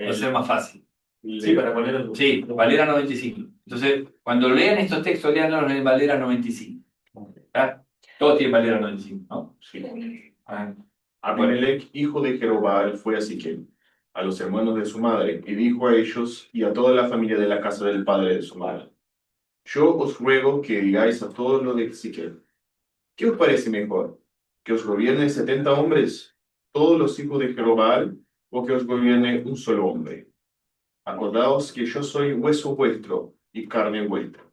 Va a ser más fácil. Sí, para ponerlo. Sí, Valera 95. Entonces, cuando lean estos textos, leanlos en Valera 95. ¿Está? Todos tienen Valera 95, ¿no? Sí. Ah, Abimelech, hijo de Jerobal, fue a Siquem, a los hermanos de su madre, y dijo a ellos y a toda la familia de la casa del padre de su madre: yo os ruego que digáis a todos los de Siquem, ¿qué os parece mejor? ¿Que os gobierne 70 hombres, todos los hijos de Jerobal, o que os gobierne un solo hombre? Acordaos que yo soy hueso vuestro y carne vuestra.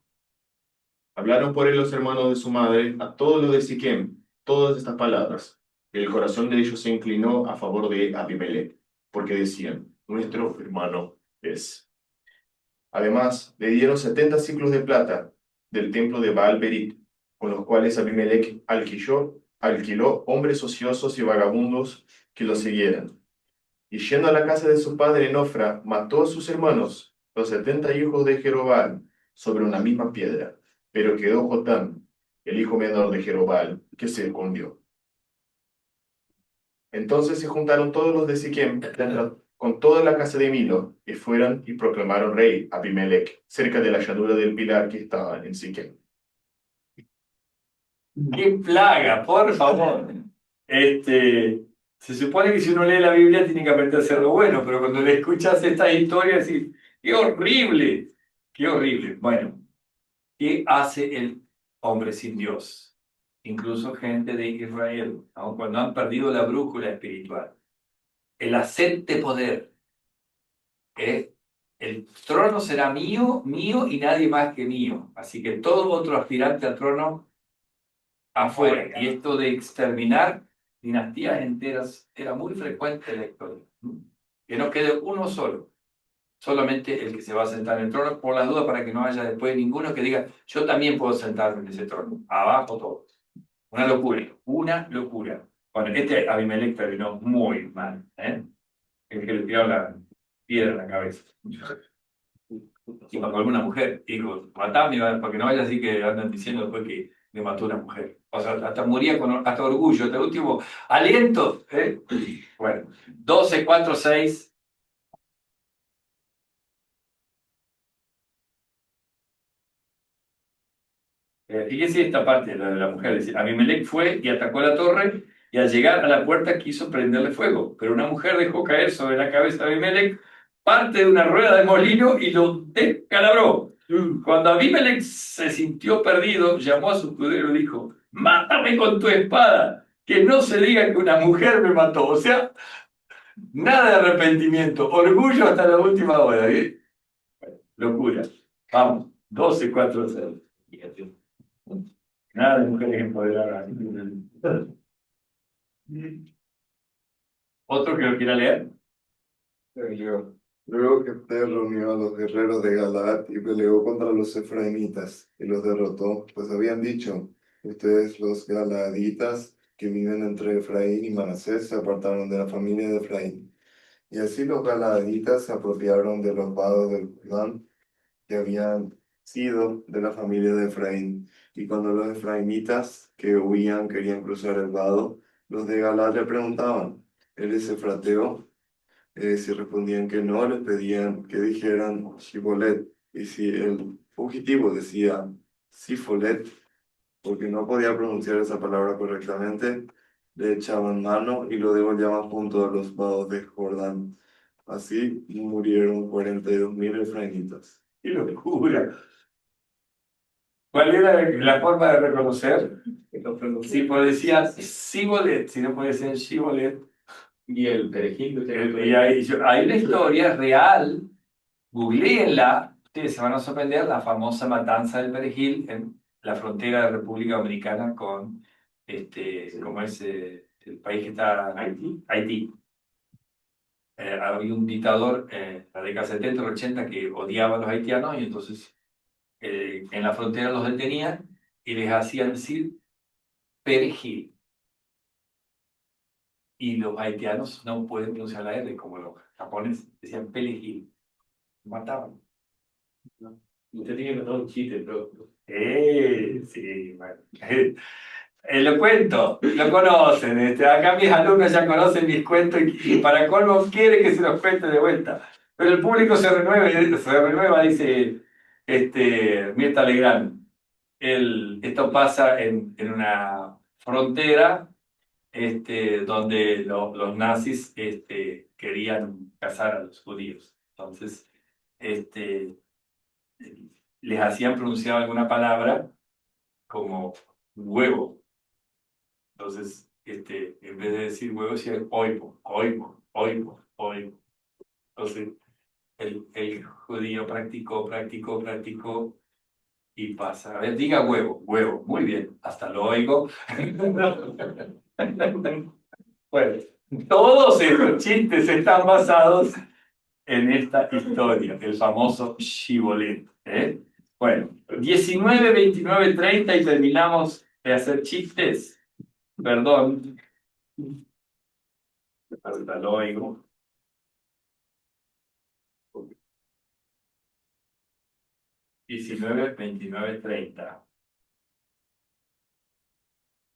Hablaron por él los hermanos de su madre a todos los de Siquem todas estas palabras. Y el corazón de ellos se inclinó a favor de Abimelech, porque decían: nuestro hermano es. Además, le dieron 70 ciclos de plata del templo de Baal-Berit, con los cuales Abimelech alquiló hombres ociosos y vagabundos que lo siguieran. Y yendo a la casa de su padre en Ofra, mató a sus hermanos, los 70 hijos de Jerobal, sobre una misma piedra. Pero quedó Jotam, el hijo menor de Jerobal, que se escondió. Entonces se juntaron todos los de Siquem con toda la casa de Milo, y fueron y proclamaron rey a Abimelech, cerca de la llanura del pilar que estaba en Siquem. ¡Qué plaga, por favor! Se supone que si uno lee la Biblia tiene que aprender a hacer lo bueno, pero cuando le escuchas esta historia decís, ¡qué horrible! ¡Qué horrible! Bueno, ¿qué hace el hombre sin Dios? Incluso gente de Israel, aun cuando han perdido la brújula espiritual. El hacer de poder. El trono será mío, mío y nadie más que mío. Así que todo otro aspirante al trono afuera. Y esto de exterminar dinastías enteras era muy frecuente en la historia. Que no quede uno solo. Solamente el que se va a sentar en el trono, por las dudas, para que no haya después ninguno que diga, yo también puedo sentarme en ese trono. Abajo todos. Una locura, una locura. Bueno, Abimelech terminó muy mal, el que le tiró la piedra en la cabeza. Y mató a alguna mujer. Dijo, matame, porque no vaya así que andan diciendo después que me mató una mujer. O sea, hasta moría con hasta orgullo, hasta el último aliento. Bueno, 12, 4, 6. Fíjense esta parte de la mujer. Dice, Abimelech fue y atacó la torre, y al llegar a la puerta quiso prenderle fuego. Pero una mujer dejó caer sobre la cabeza de Abimelech parte de una rueda de molino y lo descalabró. Cuando Abimelech se sintió perdido, llamó a su escudero y dijo: mátame con tu espada, que no se diga que una mujer me mató. O sea, nada de arrepentimiento, orgullo hasta la última hora. ¿Eh? Locura. Vamos, 12-4-0. Nada de mujeres empoderadas. ¿Otro que lo quiera leer? Yo. Luego Jefté reunió a los guerreros de Galaad y peleó contra los efraimitas y los derrotó, pues habían dicho: ustedes los galaaditas que viven entre Efraín y Manasés se apartaron de la familia de Efraín. Y así los galaaditas se apropiaron de los vados del Jordán que habían sido de la familia de Efraín. Y cuando los efraimitas que huían querían cruzar el vado, los de Galaad le preguntaban: ¿eres efrateo? Si respondían que no, les pedían que dijeran Shibolet. Y si el fugitivo decía Sifolet, porque no podía pronunciar esa palabra correctamente, le echaban mano y lo degollaban junto a los vados de Jordán. Así murieron 42.000 efraimitas. ¡Qué locura! ¿Cuál era la forma de reconocer? Si decía Sibolet, si no puede ser Shibolet. Y el perejil. Y hay una historia real, googleenla, ustedes se van a sorprender, la famosa matanza del perejil en la frontera de República Dominicana con, ¿cómo es el país que está? Haití. Había un dictador en la década 70 o 80 que odiaba a los haitianos y entonces en la frontera los detenían y les hacían decir perejil. Y los haitianos no pueden pronunciar la R como los japoneses, decían perejil. Mataban. Usted tiene que contar un chiste, pero. Sí, bueno. Lo cuento, lo conocen. Acá mis alumnos ya conocen mis cuentos y para colmo quiere que se los cuente de vuelta. Pero el público se renueva, dice Mirta Legrand. Esto pasa en una frontera donde los nazis querían cazar a los judíos. Entonces, les hacían pronunciar alguna palabra como huevo. Entonces, en vez de decir huevo, decían oigo, oigo, oigo, oigo. Entonces, el judío practicó y pasa. A ver, diga huevo, huevo. Muy bien, hasta lo oigo. Bueno, todos estos chistes están basados en esta historia, el famoso Shibolet. Bueno, 19, 29, 30 y terminamos de hacer chistes. Perdón. Hasta lo oigo. Diecinueve, 29, 30.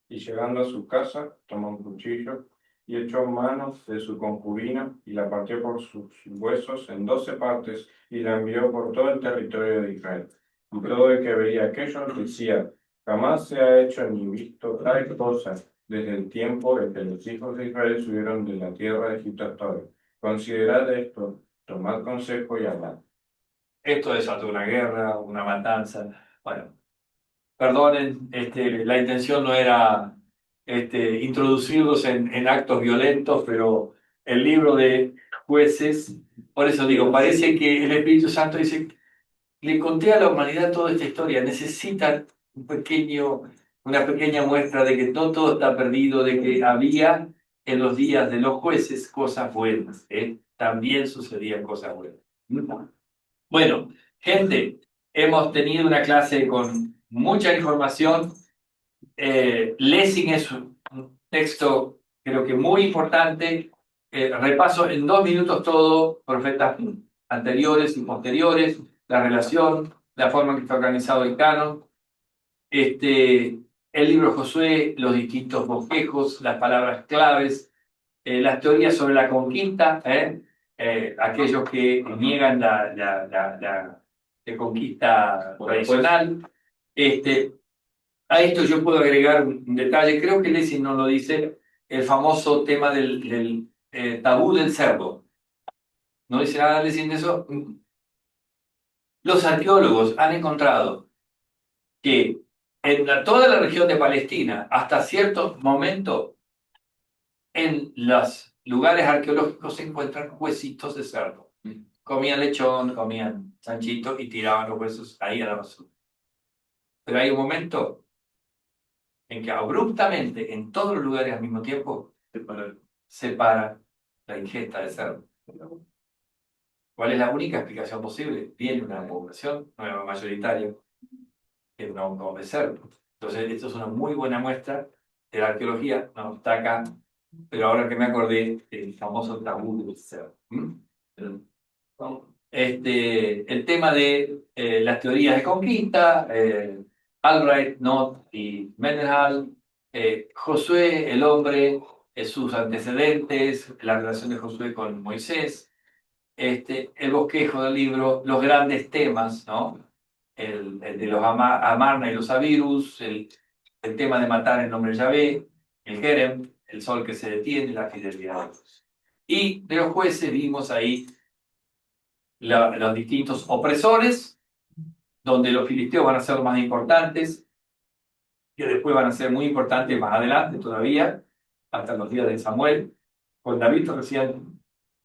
Y llegando a su casa, tomó un cuchillo y echó manos de su concubina y la partió por sus huesos en 12 partes y la envió por todo el territorio de Israel. Y todo el que veía aquello decía: jamás se ha hecho ni visto tal cosa desde el tiempo en que los hijos de Israel subieron de la tierra de Egipto hasta hoy. Considerad esto, tomad consejo y hablad. Esto desató una guerra, una matanza. Bueno, perdonen, la intención no era introducirlos en actos violentos, pero el libro de Jueces, por eso digo, parece que el Espíritu Santo dice: le conté a la humanidad toda esta historia, necesitan una pequeña muestra de que no todo está perdido, de que había en los días de los jueces cosas buenas, también sucedían cosas buenas. Bueno, gente, hemos tenido una clase con mucha información. Lessing es un texto, creo que muy importante. Repaso en 2 minutos todo, profetas anteriores y posteriores, la relación, la forma en que está organizado el canon, el libro de Josué, los distintos bosquejos, las palabras claves, las teorías sobre la conquista, aquellos que niegan la conquista tradicional. A esto yo puedo agregar un detalle, creo que Lessing no lo dice, el famoso tema del tabú del cerdo. ¿No dice nada Lessing de eso? Los arqueólogos han encontrado que en toda la región de Palestina, hasta cierto momento, en los lugares arqueológicos se encuentran huesitos de cerdo. Comían lechón, comían chanchito y tiraban los huesos ahí a la basura. Pero hay un momento en que abruptamente, en todos los lugares al mismo tiempo, se para la ingesta de cerdo. ¿Cuál es la única explicación posible? Viene una población nueva mayoritaria que no come cerdo. Entonces, esto es una muy buena muestra de la arqueología. No está acá, pero ahora que me acordé, el famoso tabú del cerdo. El tema de las teorías de conquista, Albright, Knott y Mendenhall, Josué, el hombre, sus antecedentes, la relación de Josué con Moisés, el bosquejo del libro, los grandes temas, ¿no? El de los Amarna y los Avirus, el tema de matar en nombre de Yahvé, el Jerem, el sol que se detiene, la fidelidad. Y de los jueces vimos ahí los distintos opresores, donde los filisteos van a ser los más importantes, que después van a ser muy importantes más adelante todavía, hasta los días de Samuel. Con David recién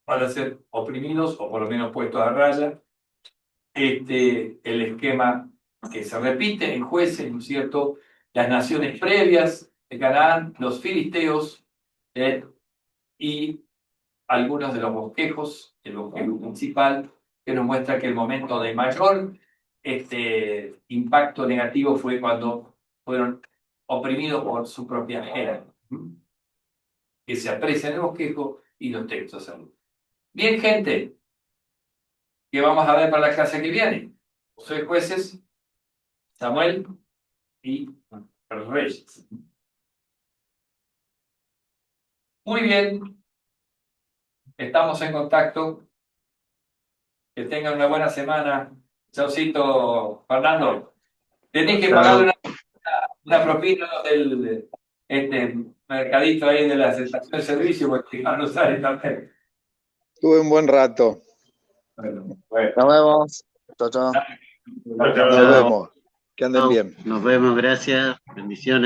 van a ser oprimidos o por lo menos puestos a raya. El esquema que se repite en Jueces, ¿no es cierto? Las naciones previas de Canaán, los filisteos y algunos de los bosquejos, el bosquejo principal, que nos muestra que el momento de mayor impacto negativo fue cuando fueron oprimidos por su propia era, que se aprecia en el bosquejo y los textos. Bien, gente, ¿qué vamos a ver para la clase que viene? Soy Jueces, Samuel y Reyes. Muy bien, estamos en contacto. Que tengan una buena semana. Chaucito, Fernando. Tenés que pagarle una propina del mercadito ahí de las estaciones de servicio, porque no sale también. Tuve un buen rato. Bueno, Nos vemos. Chao, chao. chao, Nos chao. vemos. Que anden bien. Nos vemos, gracias. Bendiciones.